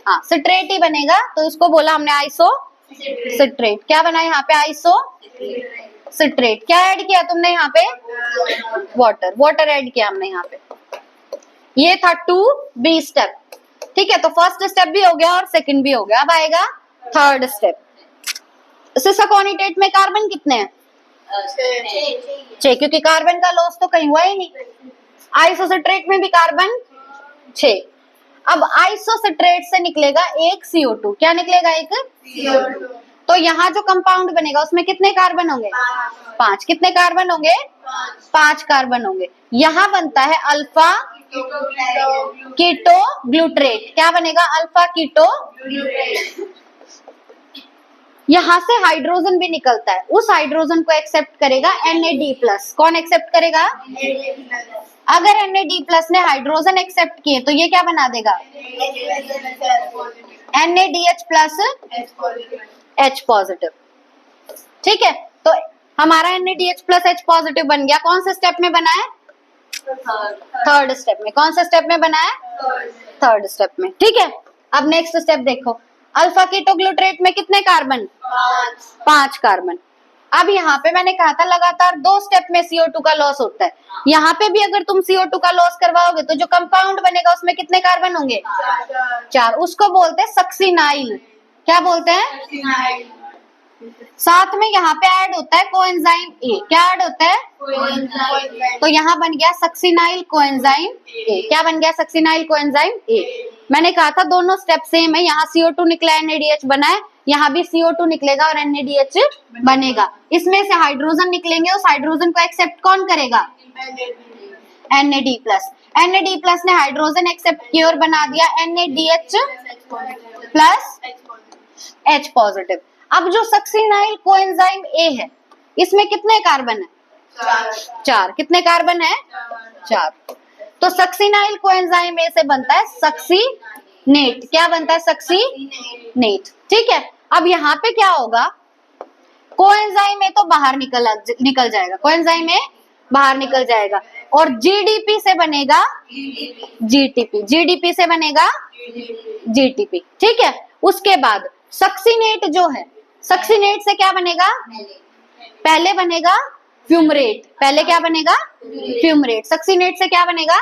हाँ, सिट्रेट ही बनेगा। तो इसको बोला हमने आइसो सिट्रेट। क्या बना यहाँ पे? Iso citrate. क्या ऐड किया तुमने यहाँ पे? वाटर। वाटर ऐड किया हमने यहाँ पे। ये था 2B स्टेप, ठीक है। तो फर्स्ट स्टेप भी हो गया और सेकंड भी हो गया। अब आएगा थर्ड स्टेप। सिस अकोनिटेट में कार्बन कितने हैं? 6, क्योंकि कार्बन का लॉस तो कहीं हुआ ही नहीं। आइसोसिट्रेट में भी कार्बन 6। अब आइसोसिट्रेट से निकलेगा एक CO2। क्या निकलेगा? एक CO2। तो यहाँ जो कंपाउंड बनेगा उसमें कितने कार्बन होंगे? 5। कितने कार्बन होंगे? 5 कार्बन होंगे। यहाँ बनता है अल्फा कीटो ग्लूट्रेट। क्या बनेगा? Alpha keto. यहाँ से हाइड्रोजन भी निकलता है, उस हाइड्रोजन को एक्सेप्ट करेगा NAD+। कौन एक्सेप्ट करेगा? अगर NAD+ ने हाइड्रोजन एक्सेप्ट किए तो ये क्या बना देगा? NADH+ H पॉजिटिव, ठीक है। तो हमारा NADH+ H पॉजिटिव बन गया। कौन से स्टेप में बना है? थर्ड स्टेप में। कौन से स्टेप में बना है? थर्ड स्टेप में, ठीक है। अब नेक्स्ट स्टेप देखो। अल्फा कीटोग्लूट्रेट में कितने कार्बन? 5 कार्बन। अब यहाँ पे मैंने कहा था लगातार 2 स्टेप में CO2 का लॉस होता है। यहाँ पे भी अगर तुम CO2 का लॉस करवाओगे तो जो कंपाउंड बनेगा उसमें कितने कार्बन होंगे? 4। उसको बोलते हैं सक्सिनाइल। क्या बोलते हैं? साथ में यहाँ पे ऐड होता है कोएंजाइम ए। क्या ऐड होता है? तो यहाँ बन गया सक्सिनाइल कोएंजाइम ए। क्या बन गया? सक्सिनाइल कोएंजाइम ए। मैंने कहा था दोनों स्टेप सेम है। यहाँ CO2 निकला, NADH बना है, यहाँ भी CO2 निकलेगा और NADH बनेगा। इसमें से हाइड्रोजन निकलेंगे, उस हाइड्रोजन को एक्सेप्ट कौन करेगा? NAD+। NAD+ ने हाइड्रोजन एक्सेप्ट किया और बना दिया NADH+ H पॉजिटिव। अब जो सक्सिनाइल कोएंजाइम ए है इसमें कितने कार्बन है? 4। कितने कार्बन है? 4। तो सक्सिनाइल कोएंजाइम ए से बनता है सक्सीनेट। क्या बनता है? सक्सीनेट, ठीक है। अब यहाँ पे क्या होगा? कोएंजाइम ए तो बाहर निकल जाएगा। कोएंजाइम ए बाहर निकल जाएगा और GDP से बनेगा GTP। GDP से बनेगा GTP, ठीक है। उसके बाद सक्सीनेट जो है, सक्सीनेट से क्या बनेगा? पहले बनेगा फ्यूमरेट। पहले क्या बनेगा? फ्यूमरेट। सक्सीनेट से क्या बनेगा?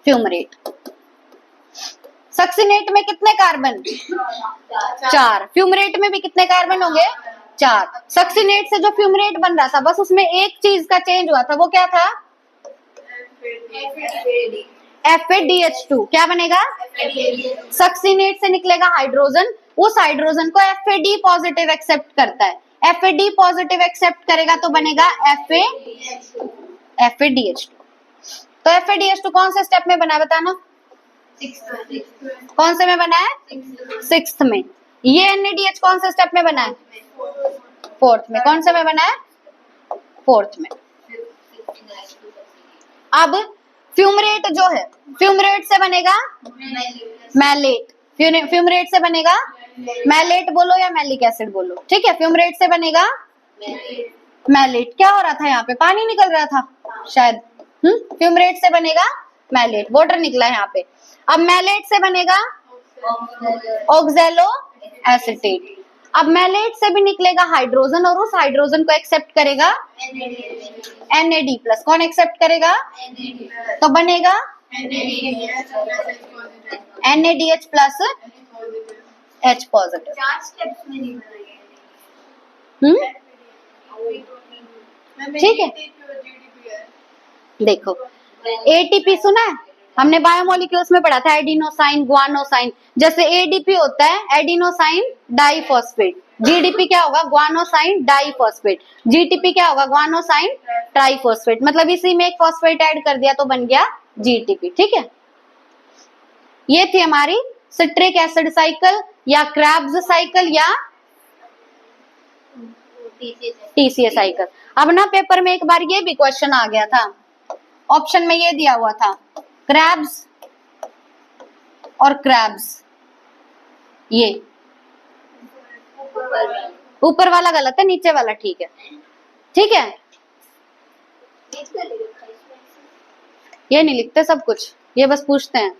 फ्यूमरेट। सक्सीनेट में कितने कार्बन? 4। फ्यूमरेट में भी कितने कार्बन होंगे? 4। सक्सीनेट से जो फ्यूमरेट बन रहा था बस उसमें एक चीज का चेंज हुआ था, वो क्या था? FADH2। क्या बनेगा? सक्सीनेट से निकलेगा हाइड्रोजन, उस हाइड्रोजन को FAD पॉजिटिव एक्सेप्ट करता है। FAD पॉजिटिव एक्सेप्ट करेगा तो बनेगा FADH2। तो FADH2 कौन से स्टेप में बना है बताना?
6th।
कौन से में बना है? 6th में। ये NADH कौन से स्टेप में बना है? 4th में। कौन से में बना है? 4th में। अब फ्यूमरेट जो है, फ्यूमरेट से बनेगा मैलेट। फ्यूमरेट से बनेगा मैलेट बोलो या मैलिक एसिड बोलो, ठीक है। फ्यूमरेट से बनेगा मैलेट। क्या हो रहा था यहाँ पे, पानी निकल रहा था शायद। फ्यूमरेट से बनेगा मैलेट, वाटर निकला है यहाँ पे। अब मैलेट से बनेगा ऑक्सैलो एसीटेट। अब मैलेट से भी निकलेगा हाइड्रोजन और उस हाइड्रोजन को एक्सेप्ट करेगा NAD+। कौन एक्सेप्ट करेगा, तो बनेगा NADH+ H पॉजिटिव।
4 स्टेप्स में नहीं बनाएंगे।
ठीक है, देखो ATP सुना है हमने, बायोमोलिक्यूल्स में पढ़ा था, एडिनोसाइन, गुआनोसाइन। जैसे ADP होता है एडिनोसाइन डाइफॉस्फेट, GDP क्या होगा, गुआनोसाइन डाइफॉस्फेट, GTP क्या होगा, गुआनोसाइन ट्राइफॉस्फेट। मतलब इसी में एक फॉस्फेट ऐड कर दिया तो बन गया GTP, ठीक है। ये थी हमारी सिट्रिक एसिड साइकिल या क्रेब्स साइकिल या TCA साइकिल। अब ना पेपर में एक बार ये भी क्वेश्चन आ गया था, ऑप्शन में ये दिया हुआ था क्रेब्स और क्रेब्स। ये ऊपर वाला गलत है, नीचे वाला ठीक है, ठीक है। ये नहीं लिखते सब कुछ, ये बस पूछते हैं।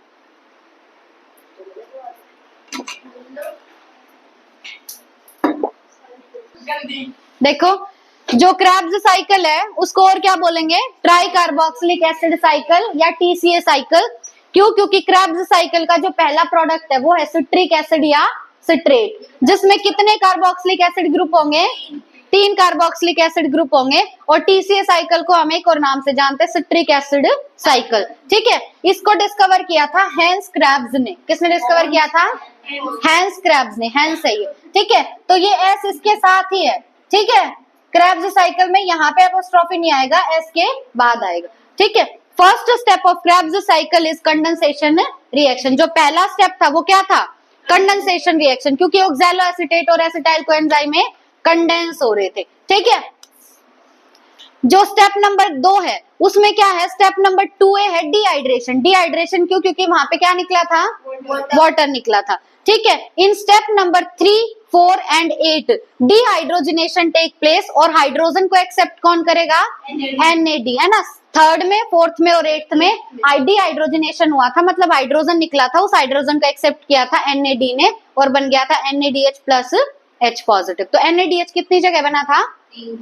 देखो जो क्रेब्स साइकिल है उसको और क्या बोलेंगे, ट्राई कार्बोक्सिलिक एसिड साइकिल या TCA साइकिल। क्यों, क्योंकि क्रेब्स साइकिल का जो पहला प्रोडक्ट है वो है सिट्रिक एसिड या सिट्रेट, जिसमें कितने कार्बोक्सिलिक एसिड ग्रुप होंगे, 3 कार्बोक्सिलिक एसिड ग्रुप होंगे। और TCA साइकिल को हम एक और नाम से जानते हैं, सिट्रिक एसिड साइकिल, ठीक है। इसको डिस्कवर किया था हैंस क्रेब्स ने। किसने डिस्कवर किया था, हैंस क्रेब्स ने, हैंस है ये, ठीक है। तो ये S इसके साथ ही है, ठीक है। क्रेब्स साइकिल में यहाँ पे एपोस्ट्रोफी नहीं आएगा, S के बाद आएगा, ठीक है। First step of Krebs cycle is condensation reaction. जो पहला स्टेप था वो क्या था, कंडेंसेशन रिएक्शन, क्योंकि ऑक्सैलो एसीटेट और एसिटाइल कोएंजाइम में कंडेंस हो रहे थे, ठीक है। जो स्टेप नंबर 2 है उसमें क्या है, स्टेप नंबर 2A है डिहाइड्रेशन। डिहाइड्रेशन क्यों, क्योंकि वहां पे क्या निकला था, वाटर निकला था, ठीक है। In step number 3, 4 and 8 dehydrogenation take place और हाइड्रोजन को एक्सेप्ट कौन करेगा, NAD, है ना। 3rd में, 4th में और 8th में डिहाइड्रोजनेशन हुआ था, मतलब हाइड्रोजन निकला था, उस हाइड्रोजन को एक्सेप्ट किया था NAD ने और बन गया था NADH+ H पॉजिटिव। तो NADH कितनी जगह बना था,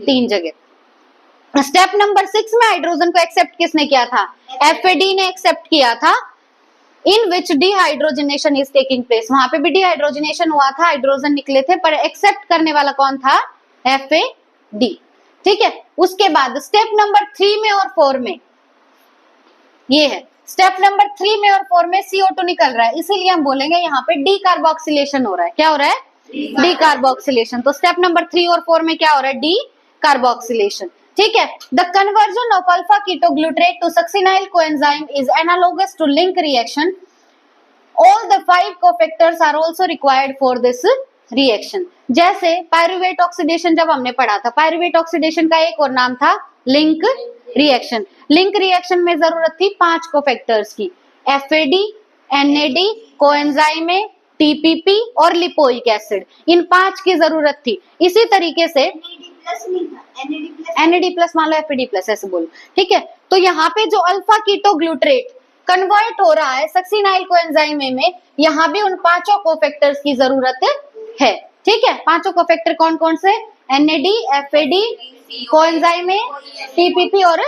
3 जगह। स्टेप नंबर 6 में हाइड्रोजन को एक्सेप्ट किसने किया था, FAD ने एक्सेप्ट किया था, इन विच डिहाइड्रोजनेशन इज टेकिंग प्लेस। वहां पे भी डिहाइड्रोजनेशन हुआ था, हाइड्रोजन निकले थे, पर एक्सेप्ट करने वाला कौन था, FAD, ठीक है। उसके बाद स्टेप नंबर 3 में और 4 में ये है, स्टेप नंबर 3 में और 4 में CO2 निकल रहा है, इसीलिए हम बोलेंगे यहाँ पे डीकार्बोक्सिलेशन हो रहा है। क्या हो रहा है, डीकार्बोक्सिलेशन। तो स्टेप नंबर 3 और 4 में क्या हो रहा है, डीकार्बोक्सिलेशन, ठीक है। The conversion of alpha ketoglutarate to succinyl coenzyme is analogous to link reaction. All the 5 cofactors are also required for this reaction. जैसे पायरुवेट ऑक्सीडेशन जब हमने पढ़ा था, पायरुवेट ऑक्सीडेशन का एक और नाम था लिंक रिएक्शन। लिंक रिएक्शन में जरूरत थी 5 कोफैक्टर्स की, FAD, NAD, coenzyme A, TPP और लिपोइक एसिड, इन 5 की जरूरत थी। इसी तरीके से NAD+ मान लो, FAD+ ऐसे बोलो, ठीक है। तो यहाँ पे जो अल्फा कीटोग्लूट्रेट कन्वर्ट हो रहा है सक्सिनाइल कोएंजाइम A में, यहाँ भी उन 5 कोफैक्टर्स की जरूरत है, ठीक है। 5 कोफैक्टर कौन कौन से, NAD, FAD, coenzyme A, TPP और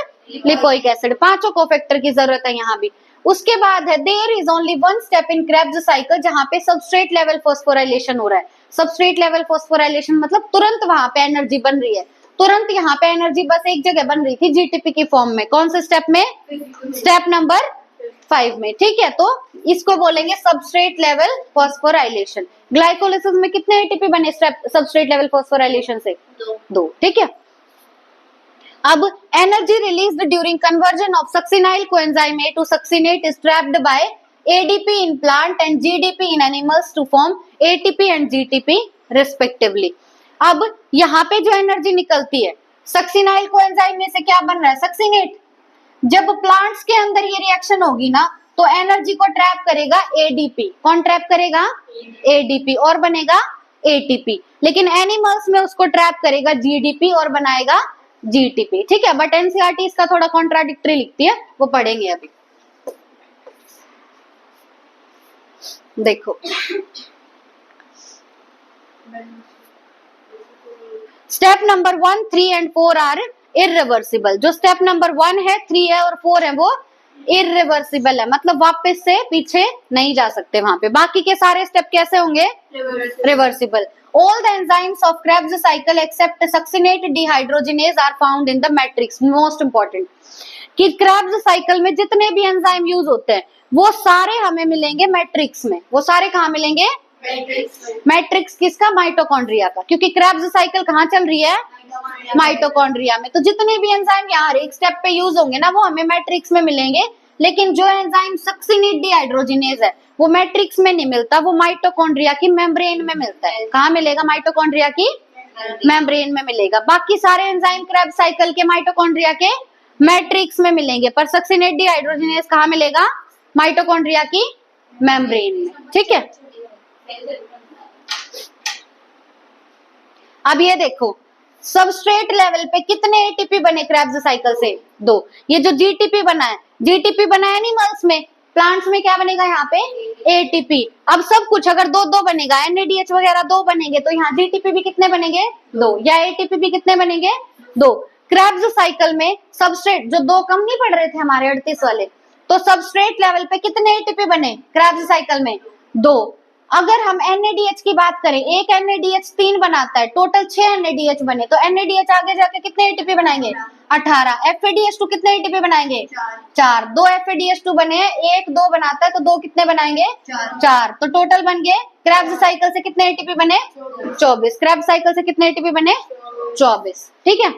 लिपोइक एसिड, 5 कोफैक्टर की जरूरत है यहाँ भी। उसके बाद है there is only 1 step in Krebs cycle, जहां पे सबस्ट्रेट लेवल फॉस्फोराइलेशन हो रहा है। सबस्ट्रेट लेवल फॉस्फोराइलेशन मतलब तुरंत वहां पे एनर्जी बन रही है, तुरंत यहाँ पे एनर्जी बस एक जगह बन रही थी, GTP की फॉर्म में। कौन से स्टेप में, स्टेप नंबर 5 में, ठीक है। तो इसको बोलेंगे सबस्ट्रेट लेवल फॉस्फोराइलेशन। ग्लाइकोलिसिस में कितने ATP बने सबस्ट्रेट लेवल फॉस्फोराइलेशन से, 2, ठीक है। अब energy released during conversion of succinyl coenzyme A to succinate is trapped by ADP in plant and GDP in animals to form ATP and GTP respectively। अब यहाँ पे जो एनर्जी निकलती है सक्सिनाइल कोएंजाइम में से क्या बन रहा है, सक्सिनेट। जब प्लांट्स के अंदर ये रिएक्शन होगी ना तो एनर्जी को ट्रैप करेगा एडीपी। कौन ट्रैप करेगा? एडीपी, और बनेगा एटीपी। लेकिन एनिमल्स में उसको ट्रैप करेगा जीडीपी और बनाएगा जीटीपी। ठीक है, बट एनसीईआरटी इसका थोड़ा कॉन्ट्राडिक्टरी लिखती है, वो पढ़ेंगे अभी। देखो step number 1, 3 and 4 are irreversible. जो स्टेप नंबर 1 है, 3 है और 4 है वो इरिवर्सिबल है, मतलब वापस से पीछे नहीं जा सकते वहां पे। बाकी के सारे स्टेप कैसे होंगे? Reversible. All the enzymes of Krebs cycle except succinate dehydrogenase are found in the matrix. Most important कि Krebs cycle में जितने भी एंजाइम यूज होते हैं वो सारे हमें मिलेंगे मैट्रिक्स में। वो सारे कहाँ मिलेंगे? मैट्रिक्स किसका? माइटोकॉन्ड्रिया का, क्योंकि Krebs साइकिल कहाँ चल रही है? माइटोकॉन्ड्रिया में। तो जितने भी एंजाइम यहाँ एक स्टेप पे यूज होंगे ना वो हमें मैट्रिक्स में मिलेंगे। लेकिन जो एंजाइम सक्सिनेट डिहाइड्रोजिनेज है वो मैट्रिक्स में नहीं मिलता, वो माइटोकॉन्ड्रिया की मेम्ब्रेन में मिलता है। कहाँ मिलेगा? माइटोकॉन्ड्रिया की मेम्ब्रेन में मिलेगा। बाकी सारे एंजाइम Krebs साइकिल के माइटोकॉन्ड्रिया के मैट्रिक्स में मिलेंगे, पर सक्सिनेट डिहाइड्रोजिनेज कहाँ मिलेगा? माइटोकॉन्ड्रिया की मेम्ब्रेन में। ठीक है, अब ये देखो सबस्ट्रेट लेवल पे कितने एटीपी बने Krebs साइकिल से? 2। ये जो जीटीपी बना है, जीटीपी बना है एनिमल्स में, प्लांट्स में क्या बनेगा यहाँ पे? एटीपी। अब सब कुछ अगर 2-2 बनेगा, एनएडीएच वगैरह 2 बनेंगे, तो यहाँ जीटीपी भी कितने बनेंगे? 2, या एटीपी भी कितने बनेंगे? 2। Krebs साइकिल में सबस्ट्रेट जो 2 कम नहीं पड़ रहे थे हमारे 38 वाले, तो सबस्ट्रेट लेवल पे कितने एटीपी बने Krebs साइकिल में? 2। अगर हम NADH की बात करें, एक NADH 3 बनाता है, टोटल 6 NADH बने, तो NADH आगे जाके कितने एटीपी बनाएंगे? 18। FADH2 कितने एटीपी बनाएंगे? 4। 2 FADH2 बने हैं, 1 2 बनाता है, तो 2 कितने बनाएंगे? 4। तो टोटल बन गए Krebs साइकिल से कितने एटीपी बने? 24। Krebs साइकिल से कितने एटीपी बने? 24। ठीक है,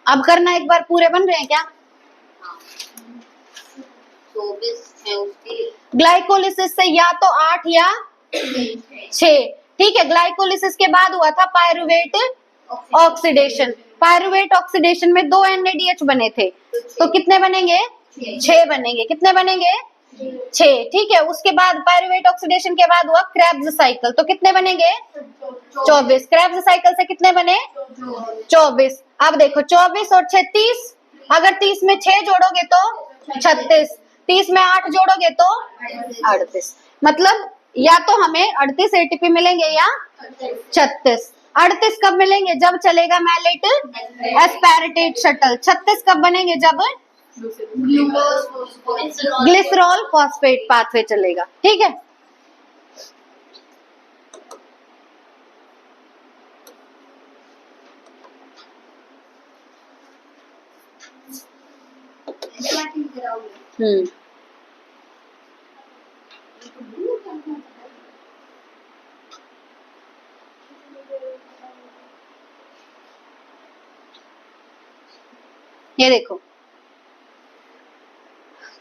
अब करना एक बार, पूरे बन रहे हैं क्या?
24 है उसकी।
ग्लाइकोलिसिस से या तो 8 या 6। ठीक है, ग्लाइकोलिसिस के बाद हुआ था पायरुवेट ऑक्सीडेशन। पायरुवेट ऑक्सीडेशन में 2 NADH बने थे, तो कितने बनेंगे? 6 बनेंगे। कितने बनेंगे? 6। ठीक है, उसके बाद पायरुवेट ऑक्सीडेशन के बाद हुआ Krebs साइकिल, तो कितने बनेंगे? 24। Krebs साइकिल से कितने बने? 24। अब देखो 24 और 6 30। अगर 30 में 6 जोड़ोगे तो 36, 30 में 8 जोड़ोगे तो 38। मतलब या तो हमें 38 एटीपी मिलेंगे या 36। 38 कब मिलेंगे? जब चलेगा मैलेट एस्पेरेटेट शटल। 36 कब बनेंगे? जब ग्लिसरॉल फॉस्फेट पाथवे चलेगा। ठीक है, ये देखो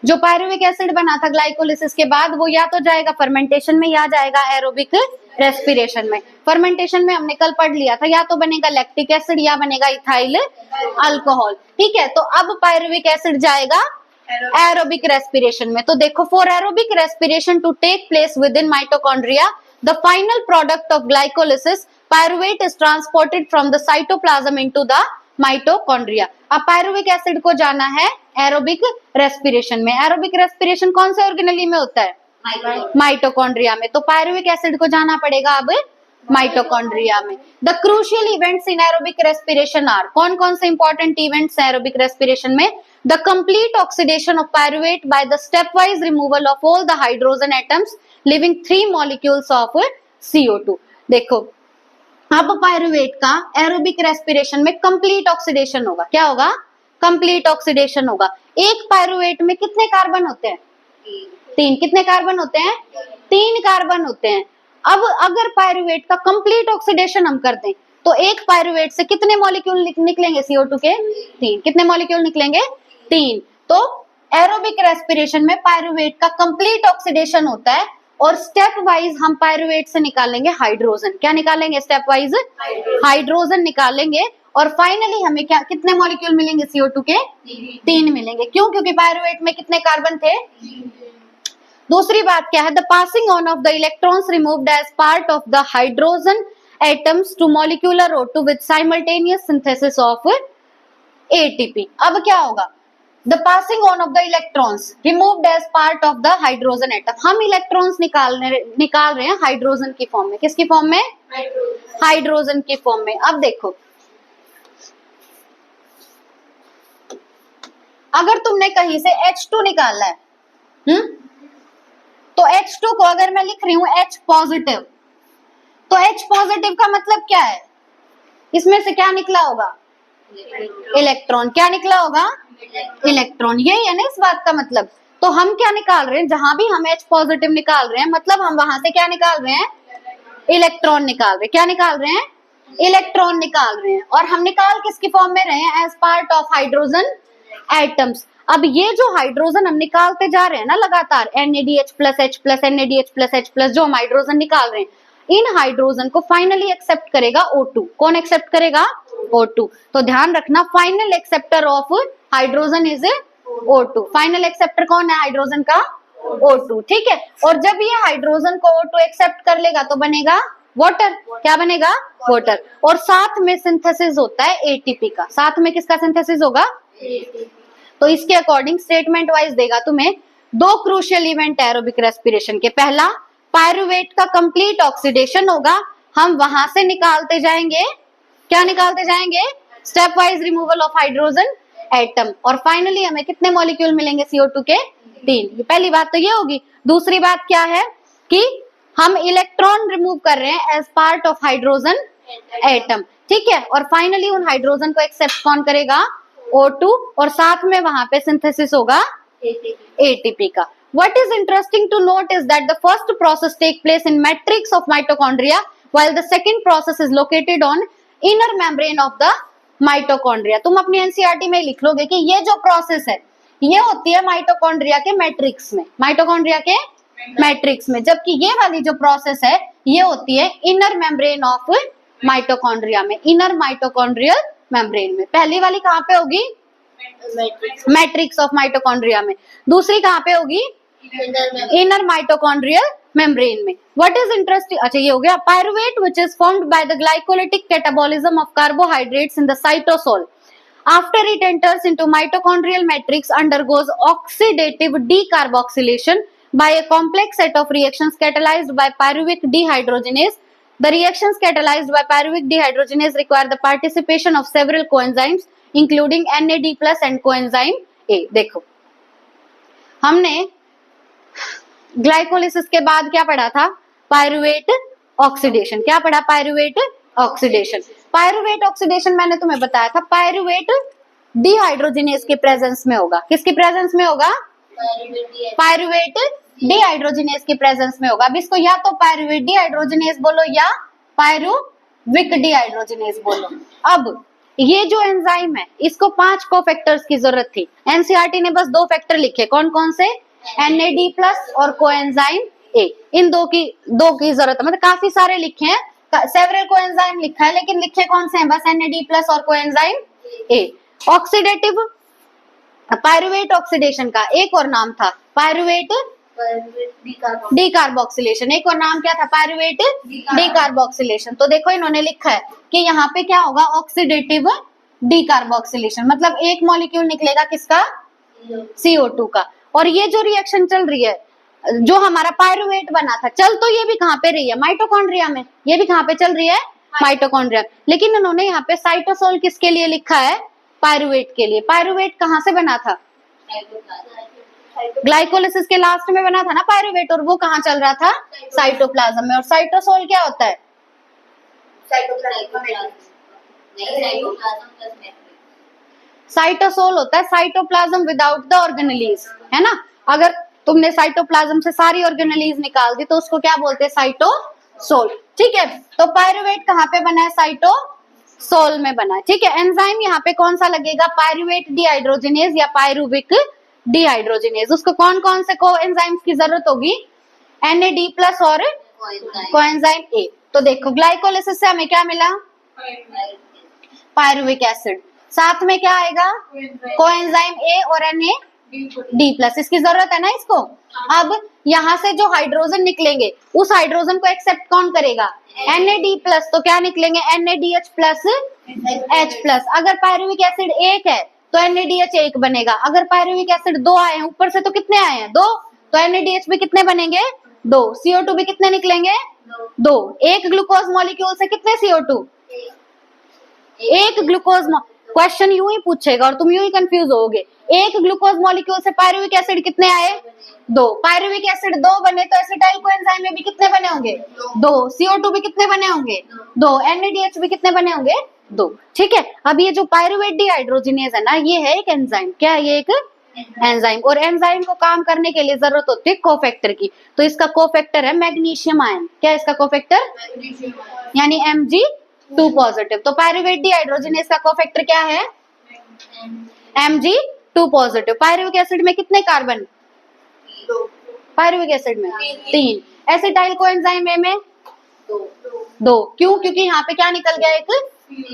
जो पायरुविक एसिड बना था ग्लाइकोलिसिस के बाद, वो या तो जाएगा फर्मेंटेशन में या जाएगा एरोबिक रेस्पिरेशन में। फर्मेंटेशन में हमने कल पढ़ लिया था, या तो बनेगा लैक्टिक एसिड या बनेगा इथाइल अल्कोहल। ठीक है, तो अब पायरुविक एसिड जाएगा एरोबिक रेस्पिरेशन में। तो देखो for aerobic respiration to take place within mitochondria the final product of glycolysis pyruvate is transported from the cytoplasm into the mitochondria. अब पायरुविक एसिड को जाना है एरोबिक रेस्पिरेशन में। Aerobic respiration कौन से ऑर्गेनेली में होता है? माइटोकॉन्ड्रिया में। तो पायरुविक एसिड को जाना पड़ेगा अब माइटोकॉन्ड्रिया में। The crucial events in aerobic respiration are, कौन कौन से इंपॉर्टेंट इवेंट्स हैं एरोबिक रेस्पिरेशन में? The complete oxidation of pyruvate by the stepwise removal of all the hydrogen atoms leaving 3 molecules of CO2। देखो अब pyruvate का aerobic respiration में complete oxidation होगा। क्या होगा? कंप्लीट ऑक्सीडेशन होगा। एक पायरुवेट में कितने कार्बन होते हैं? 3। कितने कार्बन होते हैं? 3 कार्बन होते हैं। अब अगर पायरुवेट का कंप्लीट ऑक्सीडेशन हम कर दें तो एक पायरुवेट से कितने मॉलिक्यूल निकलेंगे CO2 के? 3। कितने मॉलिक्यूल निकलेंगे? 3। तो एरोबिक रेस्पिरेशन में पायरुवेट का कंप्लीट ऑक्सीडेशन होता है और स्टेप वाइज हम पायरुवेट से निकालेंगे हाइड्रोजन। क्या निकालेंगे? स्टेप वाइज हाइड्रोजन निकालेंगे और फाइनली हमें क्या कितने मॉलिक्यूल मिलेंगे CO2 के? 3 मिलेंगे। क्यों? क्योंकि पायरुवेट में कितने कार्बन थे? दूसरी बात क्या है? The passing on of the electrons removed as part of the hydrogen atoms to molecular O2 with simultaneous synthesis of ATP। अब क्या होगा? The passing on of the electrons removed as part of the hydrogen atom. हम electrons निकाल रहे हैं hydrogen की form में। किसकी फॉर्म में? हाइड्रोजन की फॉर्म में। अब देखो, अगर तुमने कहीं से H2 निकाला है, तो H2 को अगर मैं लिख रही हूं H पॉजिटिव, तो H पॉजिटिव का मतलब क्या है? इसमें से क्या निकला होगा? इलेक्ट्रॉन। क्या निकला होगा? इलेक्ट्रॉन। यही है ना इस बात का मतलब। तो हम क्या निकाल रहे हैं? जहां भी हम H पॉजिटिव निकाल रहे हैं, मतलब हम वहां से क्या निकाल रहे हैं? इलेक्ट्रॉन निकाल रहे हैं। क्या निकाल रहे हैं? इलेक्ट्रॉन निकाल रहे हैं। और हम निकाल किसकी फॉर्म में रहे हैं? As part of hydrogen atoms. अब ये जो हाइड्रोजन हम निकालते जा रहे हैं ना लगातार, NADH plus H plus NADH plus H plus, जो हम हाइड्रोजन निकाल रहे हैं, इन हाइड्रोजन को फाइनली एक्सेप्ट करेगा O2। कौन एक्सेप्ट करेगा? O2। तो ध्यान रखना, final acceptor of hydrogen is O2। Final acceptor कौन है हाइड्रोजन का? O2। ठीक है। और जब ये हाइड्रोजन को O2 एक्सेप्ट कर लेगा तो बनेगा वाटर। क्या बनेगा? वाटर। और साथ में सिंथेसिस होता है ATP का। साथ में किसका सिंथेसिस होगा? तो इसके अकॉर्डिंग स्टेटमेंट वाइज देगा तुम्हें 2 क्रूशियल इवेंट एरोबिक रेस्पिरेशन के। पहला, पायरुवेट का कंप्लीट ऑक्सीडेशन होगा। हम वहां से निकालते जाएंगे, क्या निकालते जाएंगे? Step wise removal of hydrogen atom. और फाइनली हमें कितने मॉलिक्यूल मिलेंगे CO2 के? 3। पहली बात तो ये होगी। दूसरी बात क्या है कि हम इलेक्ट्रॉन रिमूव कर रहे हैं as part of hydrogen atom. ठीक है। और फाइनली उन हाइड्रोजन को एक्सेप्ट कौन करेगा? O2। और साथ में वहां पे सिंथेसिस होगा ATP का। What is interesting to note is that the first process take place in matrix of mitochondria, while the second process is located on inner membrane of the mitochondria। तुम अपनी NCERT में लिख लोगे कि ये जो प्रोसेस है ये होती है माइटोकॉन्ड्रिया के मैट्रिक्स में, माइटोकॉन्ड्रिया के मैट्रिक्स में, जबकि ये वाली जो प्रोसेस है ये होती है इनर मेम्ब्रेन ऑफ माइटोकॉन्ड्रिया में, इनर माइटोकॉन्ड्रियल मेम्ब्रेन में। पहली वाली कहाँ पे होगी? मैट्रिक्स ऑफ माइटोकॉन्ड्रिया में। दूसरी कहाँ पे होगी? इनर माइटोकॉन्ड्रियल मेम्ब्रेन में। व्हाट इज इंटरेस्टिंग, अच्छा ये हो गया। Pyruvate which is formed by the glycolytic catabolism of carbohydrates in the cytosol after it enters into mitochondrial matrix undergoes oxidative decarboxylation by a complex set of reactions catalyzed by pyruvic dehydrogenase. The reactions catalyzed by pyruvic dehydrogenase require the participation of several coenzymes including NAD+ and coenzyme A। देखो, हमने glycolysis के बाद क्या पढ़ा था? Pyruvate oxidation. क्या पढ़ा? Pyruvate oxidation. Pyruvate oxidation मैंने तुम्हें बताया था पायरुवेट डिहाइड्रोजिनेज के प्रेजेंस में होगा। किसके प्रेजेंस में होगा? पायरुवेट डिहाइड्रोजिनेज के प्रेजेंस में होगा। अब इसको या तो पायरुवेट डिहाइड्रोजिनेज बोलो या पायरुविक डिहाइड्रोजिनेज बोलो। अब ये जो एंजाइम है इसको 5 कोफैक्टर्स की जरूरत थी। एनसीईआरटी ने बस 2 फैक्टर लिखे। कौन कौन से? NAD+ और कोएंजाइम A। इन दो की जरूरत है, मतलब काफी सारे लिखे हैं, सेवरल कोएंजाइम लिखा है, लेकिन लिखे कौन से हैं? बस NAD+ और coenzyme A। Oxidative pyruvate oxidation का एक और नाम था पायरुवेट डीकार्बोक्सिलेशन। एक और नाम क्या था? Pyruvate decarboxylation. तो देखो इन्होंने लिखा है कि यहाँ पे क्या होगा? ऑक्सीडेटिव डीकार्बोक्सिलेशन, मतलब एक मॉलिक्यूल निकलेगा किसका? CO2 का। और ये जो रिएक्शन चल रही है, जो हमारा पायरुवेट बना था, चल तो ये भी कहाँ पे रही है? माइटोकॉन्ड्रिया में। ये भी कहाँ पे चल रही है? माइटोकॉन्ड्रिया। लेकिन इन्होंने यहाँ पे साइटोसोल किसके लिए लिखा है? पायरुवेट के लिए। पायरुवेट कहाँ से बना था? ग्लाइकोलिसिस के लास्ट में बना था ना पायरुवेट, और वो कहाँ चल रहा था? साइटोप्लाज्म में। और साइटोसोल क्या होता है? साइटोसोल होता है साइटोप्लाज्म विदाउट द ऑर्गेनेलीज, है ना। अगर तुमने साइटोप्लाज्म से सारी ऑर्गेनेलीज निकाल दी तो उसको क्या बोलते हैं? साइटोसोल। ठीक है। तो पायरुवेट कहाँ पे बना है? साइटोसोल में बना है। ठीक है। एंजाइम यहाँ पे कौन सा लगेगा? पायरुवेट डिहाइड्रोजिनेज या पायरुविक डिहाइड्रोजिनेज। उसको कौन कौन से कोएंजाइम्स की जरूरत होगी? NAD+ और कोएंजाइम A। तो देखो ग्लाइकोलिसिस से हमें क्या मिला? पायरुविक एसिड, साथ में क्या आएगा कोएंजाइम ए और Na-D+, इसकी जरूरत है ना इसको। अब यहाँ से जो हाइड्रोजन निकलेंगे उस हाइड्रोजन को एक्सेप्ट कौन करेगा Na-D+, तो क्या निकलेंगे NaDH+, H+। अगर पायरुविक एसिड एक है तो NaDH एक बनेगा, अगर पायरुविक एसिड दो आए हैं ऊपर से तो कितने आए हैं दो, तो NaDH भी कितने बनेंगे दो, CO2 भी कितने निकलेंगे दो। एक ग्लूकोज मॉलिक्यूल से कितने CO2, एक ग्लूकोज, क्वेश्चन यूं ही पूछेगा और तुम यूं ही कंफ्यूज होगे। एक ग्लूकोज मॉलिक्यूल से पायरुविक एसिड कितने आए दो, पायरुविक एसिड दो बने तो एसिटाइल कोएंजाइम में भी कितने बने होंगे दो, CO2 भी कितने बने होंगे दो, NaDH भी कितने बने होंगे दो। ठीक है, अब ये जो पायरुवेट डिहाइड्रोजिनेज है ना, ये है एक एंजाइम, क्या है ये एक एंजाइम, और एंजाइम को काम करने के लिए जरूरत होती है कोफैक्टर की, तो इसका कोफैक्टर है मैग्नीशियम आयन। क्या है इसका कोफैक्टर, यानी Mg2 पॉजिटिव। तो पायरुवेट डिहाइड्रोजिनेज का कोफैक्टर क्या है Mg2 पॉजिटिव। पायरुविक एसिड में कितने कार्बन, पायरुविक एसिड में 3, एसिटाइल कोएंजाइम ए में 2। क्यों, क्योंकि यहाँ पे क्या निकल गया एक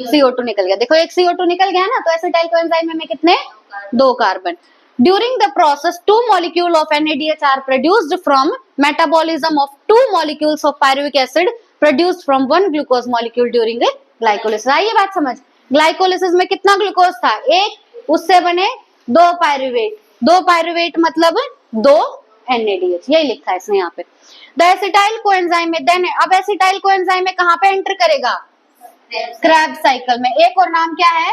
CO2 निकल गया। देखो एक CO2 निकल गया ना, तो एसिटाइल कोएंजाइम में कितने 2 carbon. During the process, 2 molecules of NaDH are produced from metabolism of 2 molecules of pyruvic acid produced from 1 glucose molecule during glycolysis। आइए बात समझ, ग्लाइकोलिसिस में कितना ग्लूकोज था एक, उससे बने 2 पायरुवेट, 2 पायरुवेट मतलब 2 NaDH, यही लिखा है इसने यहाँ पे। द एसिटाइल कोएंजाइम में देन, अब एसिटाइल कोएंजाइम में कहाँ पे एंटर करेगा क्रैब साइकिल में। एक और नाम क्या है,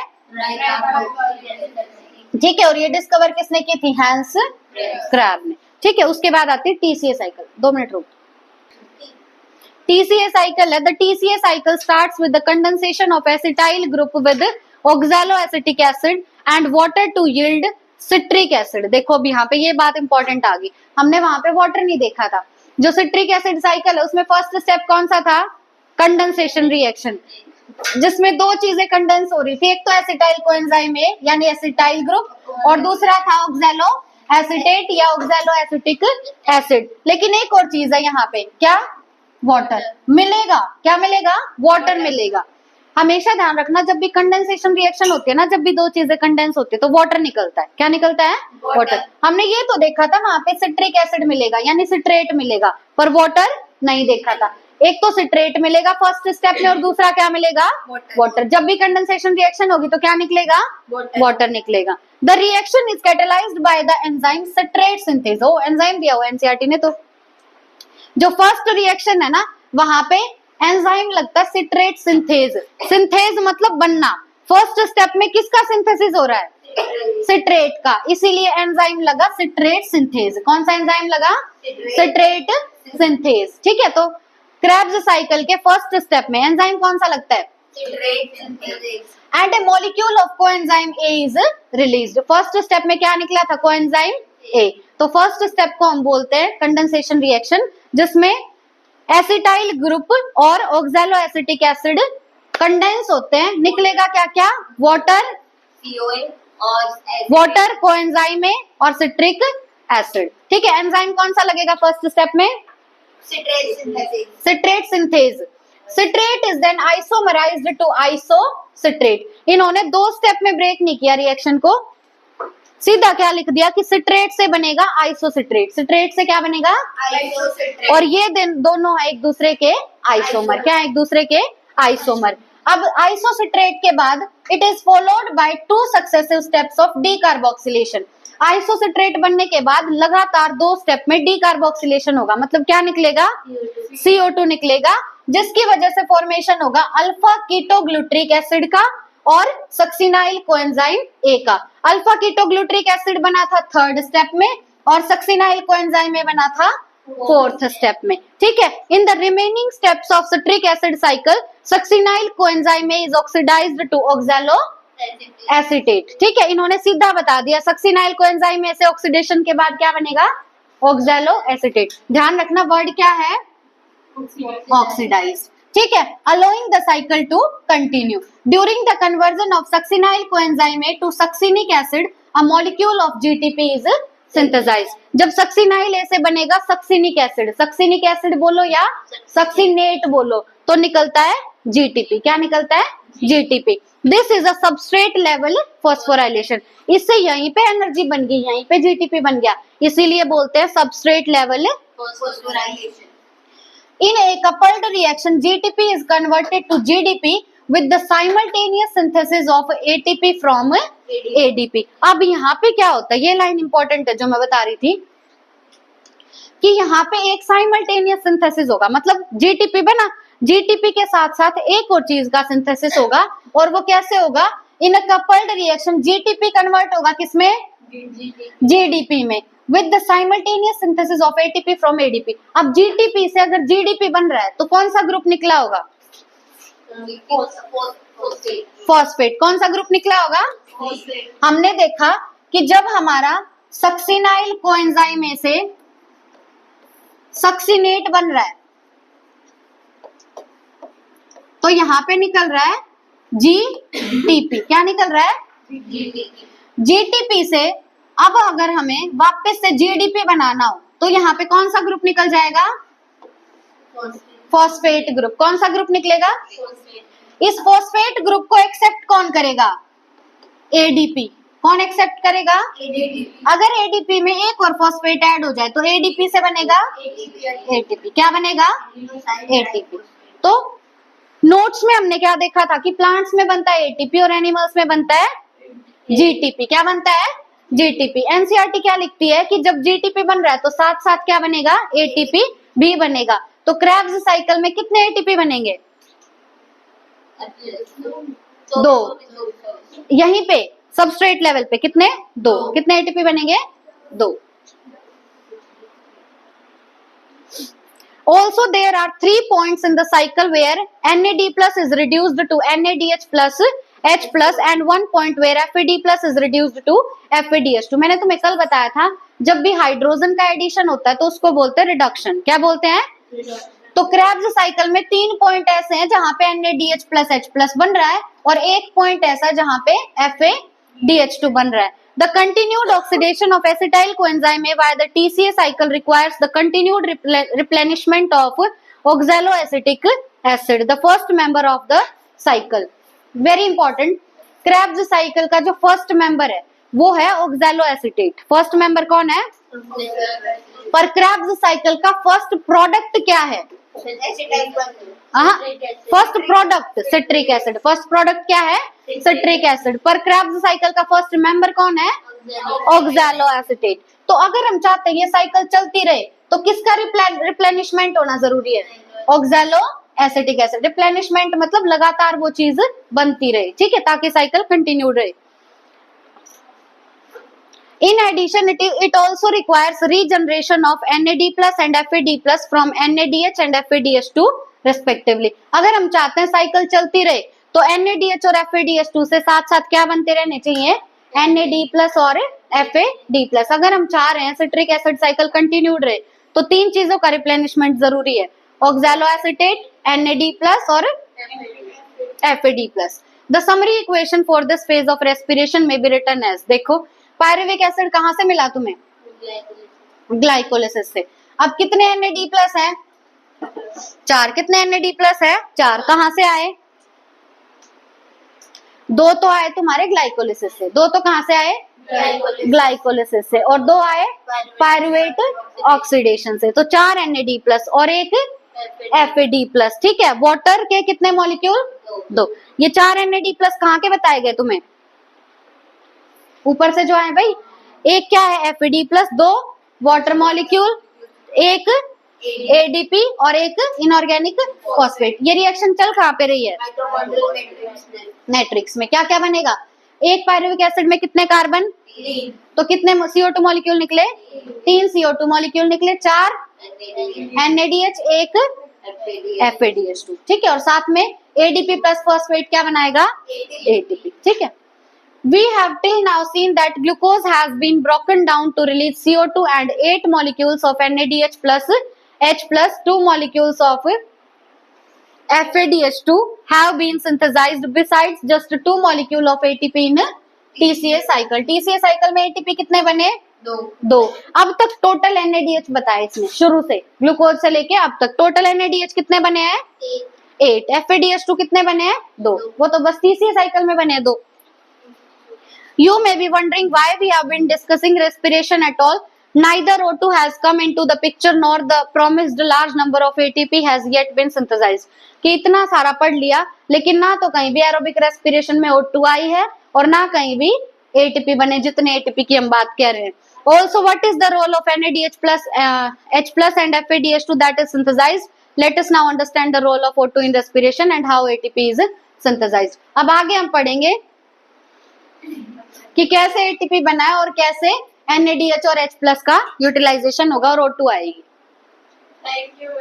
ठीक है, और ये डिस्कवर किसने की थी, हैंस क्रैब ने। ठीक है, उसके बाद आती है TCA साइकिल। 2 मिनट रुक। TCA साइकिल है, the TCA cycle starts with the condensation of acetyl group with oxaloacetic acid and water to yield citric acid. देखो अब यहाँ पे ये बात इंपॉर्टेंट आ गई, हमने वहां पे वाटर नहीं देखा था। जो सिट्रिक एसिड साइकिल है उसमें फर्स्ट स्टेप कौन सा था, कंडेंसेशन रिएक्शन, जिसमें 2 चीजें कंडेंस हो रही थी, एक तो एसिटाइल कोएंजाइम ए यानी एसिटाइल ग्रुप, और दूसरा था ऑक्सैलो एसिटेट या ऑक्सैलो एसिटिक एसिड। लेकिन एक और चीज है यहाँ पे, क्या, वाटर मिलेगा, क्या मिलेगा, वाटर मिलेगा। हमेशा ध्यान रखना जब भी कंडेंसेशन रिएक्शन होती है ना, जब भी 2 चीजें कंडेंस होती है तो वाटर निकलता है। क्या निकलता है, वाटर। हमने ये तो देखा था वहां पे सिट्रिक एसिड मिलेगा यानी सिट्रेट मिलेगा, पर वाटर नहीं देखा था। एक तो सिट्रेट मिलेगा फर्स्ट स्टेप में और दूसरा क्या मिलेगा, वाटर। जब भी कंडेंसेशन रिएक्शन होगी तो क्या निकलेगा, वाटर निकलेगा। The reaction is catalysed by the enzyme citrate synthase. ओ एंजाइम दिया हुआ एनसीईआरटी ने, तो जो फर्स्ट रिएक्शन है ना वहां पे एंजाइम लगता है सिट्रेट सिंथेज। सिंथेज मतलब बनना, फर्स्ट स्टेप में किसका सिंथेसिस हो रहा है, सिट्रेट का, इसीलिए एंजाइम लगा सिट्रेट सिंथेज। कौन सा एंजाइम लगा, सिट्रेट सिंथेज। ठीक है, तो क्रेब्स साइकिल के फर्स्ट स्टेप में एंजाइम कौन सा लगता है, and A molecule of coenzyme A is released. First step में क्या निकला था, कोएंजाइम ए। तो फर्स्ट स्टेप को हम बोलते हैं कंडेंसेशन रिएक्शन, जिसमें एसिटाइल ग्रुप और ऑक्सैलो एसिटिक एसिड कंडेंस होते हैं। निकलेगा क्या क्या, वाटर, वाटर, कोएंजाइम ए और सिट्रिक एसिड। ठीक है, एंजाइम कौन सा लगेगा फर्स्ट स्टेप में, citrate synthase. Citrate is then isomerized to isocitrate. इन्होंने 2 स्टेप में ब्रेक नहीं किया रिएक्शन को, सीधा क्या लिख दिया कि सिट्रेट से बनेगा आइसोसिट्रेट, सिट्रेट से क्या बनेगा आइसोसिट्रेट, और ये दोनों है एक दूसरे के आइसोमर। क्या है, एक दूसरे के आइसोमर। अब आइसोसिट्रेट के बाद it is followed by 2 successive steps of decarboxylation. Isocitrate बनने के बाद लगातार 2 स्टेप में डीकार्बोक्सिलेशन होगा, मतलब क्या निकलेगा, CO2 निकलेगा, जिसकी वजह से फॉर्मेशन होगा अल्फा कीटोग्लूट्रिक एसिड का और सक्सिनाइल कोएंजाइम ए का। अल्फा कीटोग्लूट्रिक एसिड बना था 3rd स्टेप में और सक्सिनाइल कोएंजाइम ए बना था 4th स्टेप में। ठीक है, in the remaining steps of citric acid cycle succinyl coenzyme A is oxidised to oxaloacetate. ठीक है, इन्होंने सीधा बता दिया सक्सिनाइल कोएंजाइम ए से ऑक्सीडेशन के बाद क्या बनेगा, ऑक्सैलो एसिटेट। ध्यान रखना वर्ड क्या है, ऑक्सीडाइज्ड। ठीक है, allowing the cycle to continue. During the conversion of succinyl coenzyme A to succinic acid, a molecule of GTP is synthesized. जब सक्सिनाइल ए से बनेगा सक्सिनिक एसिड, सक्सिनिक एसिड बोलो या सक्सिनेट बोलो, तो निकलता है GTP। क्या निकलता है, GTP। This is a substrate level phosphorylation. इससे यहीं पे एनर्जी बन गई, यहीं पे जीटीपी बन गया, इसीलिए बोलते हैं substrate level
Phosphorylation.
In a coupled reaction GTP is converted to GDP with the simultaneous synthesis of ATP from ADP. अब यहाँ पे क्या होता है, ये लाइन इंपॉर्टेंट है जो मैं बता रही थी कि यहाँ पे एक साइमल्टेनियस सिंथेसिस होगा, मतलब जीटीपी बना, जीटीपी के साथ साथ एक और चीज का सिंथेसिस होगा, और वो कैसे होगा, इन अ कपल्ड रिएक्शन जीटीपी कन्वर्ट होगा किसमें, जीडीपी में, with the simultaneous synthesis of ATP from ADP. अब जीटीपी से अगर जीडीपी बन रहा है तो कौन सा ग्रुप निकला होगा,
Phosphate.
फॉस्फेट। कौन सा ग्रुप निकला होगा,
Phosphate.
हमने देखा कि जब हमारा सक्सिनाइल कोएंजाइम में से सक्सिनेट बन रहा है तो यहाँ पे निकल रहा है जीटीपी। क्या निकल रहा है, जीटीपी से अब अगर हमें वापस से जीडीपी बनाना हो तो यहाँ पे कौन सा ग्रुप निकल जाएगा, फॉस्फेट ग्रुप। कौन सा ग्रुप निकलेगा, इस फॉस्फेट ग्रुप को एक्सेप्ट कौन करेगा, एडीपी। कौन एक्सेप्ट करेगा, अगर एडीपी में एक और फॉस्फेट ऐड हो जाए तो एडीपी से बनेगा एटीपी। क्या बनेगा, एटीपी। तो नोट्स में हमने क्या देखा था कि प्लांट्स में बनता है एटीपी और एनिमल्स में बनता है जीटीपी। क्या बनता है, जीटीपी। एनसीईआरटी क्या लिखती है कि जब जीटीपी बन रहा है तो साथ साथ क्या बनेगा, एटीपी भी बनेगा। तो क्रेब्स साइकिल में कितने एटीपी बनेंगे, 2। यहीं पे सबस्ट्रेट लेवल पे कितने, 2। कितने एटीपी बनेंगे, 2। Also there are 3 points in the cycle where NAD plus is reduced to NADH plus H plus and 1 point where FAD plus is reduced to FADH2। मैंने तुम्हें कल बताया था जब भी हाइड्रोजन का एडिशन होता है तो उसको बोलते हैं रिडक्शन। क्या बोलते हैं, तो क्रेब्स साइकिल में 3 पॉइंट ऐसे हैं जहां पे NADH plus H plus बन रहा है और 1 पॉइंट ऐसा जहां पे FADH2 बन रहा है। The continued oxidation of acetyl coenzyme A via the TCA cycle requires the continued replenishment of oxaloacetic acid, the first member of the cycle. Very important. Krebs cycle का जो फर्स्ट मेंबर है वो है oxaloacetate। First member कौन है, पर Krebs cycle का first product क्या है, first product citric acid. First product क्या है, सिट्रिक एसिड। पर क्रेब्स साइकिल का फर्स्ट मेंबर कौन है, ऑक्सैलोएसिटेट। तो अगर हम चाहते हैं ये साइकिल चलती रहे तो किसका रिप्लेनिशमेंट होना जरूरी है, ऑक्सैलोएसिटिक एसिड। रिप्लेनिशमेंट मतलब लगातार वो चीज बनती रहे, ठीक है, ताकि साइकिल कंटिन्यू रहे। In addition, it also requires regeneration of NAD plus and FAD plus from NADH and FADH2 respectively। अगर हम चाहते हैं साइकिल चलती रहे तो NADH और FADH2 से साथ साथ क्या बनते रहने चाहिए, NAD plus और FAD plus। अगर हम चाह रहे हैं सिट्रिक एसिड साइकिल कंटिन्यूड रहे तो 3 चीजों का रिप्लेनिशमेंट जरूरी है, ऑक्सैलोएसिटेट, NAD plus और FAD plus। The summary equation for this phase of respiration may be written as, देखो पायरुविक एसिड कहां से मिला तुम्हें, ग्लाइकोलिसिस से। अब कितने NAD प्लस है, 4। कितने NAD प्लस है, 4। कहां से आए, 2 तो आए तुम्हारे ग्लाइकोलिसिस से। 2 तो कहां से आए, ग्लाइकोलिसिस से, और 2 आए पायरुवेट ऑक्सीडेशन से। तो 4 NAD प्लस और 1 FAD प्लस, ठीक है। वाटर के कितने मॉलिक्यूल, 2। ये 4 NAD प्लस कहां के बताए गए तुम्हें, ऊपर से जो है भाई, एक क्या है FAD plus, 2 water molecule, 1 ADP और 1 इनऑर्गेनिक फॉस्फेट। ये रिएक्शन चल कहां पे रही है, मैट्रिक्स में। क्या क्या बनेगा, एक पायरुविक एसिड में कितने कार्बन, तो कितने CO2 मॉलिक्यूल निकले, 3 CO2 मॉलिक्यूल निकले, 4 NADH, 1 FADH2, ठीक है। और साथ में ADP प्लस फॉस्फेट क्या बनाएगा, ATP, ठीक है। We have till now seen that glucose has been broken down to release CO2 and 8 molecules of NADH plus H plus 2 molecules of FADH2 have been synthesized besides just 2 molecule of ATP in TCA cycle। TCA cycle में ATP कितने बने, 2। अब तक total NADH बताया इसमें, शुरू से glucose से लेके अब तक टोटल NADH कितने बने हैं, 8। FADH2 कितने बने हैं? 2। वो तो बस तीसरी साइकिल में बने हैं 2। You may be wondering why we have been discussing respiration at all. Neither O2 has come into the picture nor the promised large number of ATP has yet been synthesized. कि इतना सारा पढ़ लिया लेकिन ना तो कहीं भी एरोबिक रेस्पिरेशन में O2 आई है और ना कहीं भी ATP बने जितने ATP की हम बात कर रहे हैं. Also, what is the role of NADH plus H plus and FADH2 that is synthesized? Let us now understand the role of O2 in respiration and how ATP is synthesized. अब आगे हम पढ़ेंगे कि कैसे एटीपी बना है और कैसे NADH और H+ का यूटिलाइजेशन होगा और O2 आएगी.
Thank you.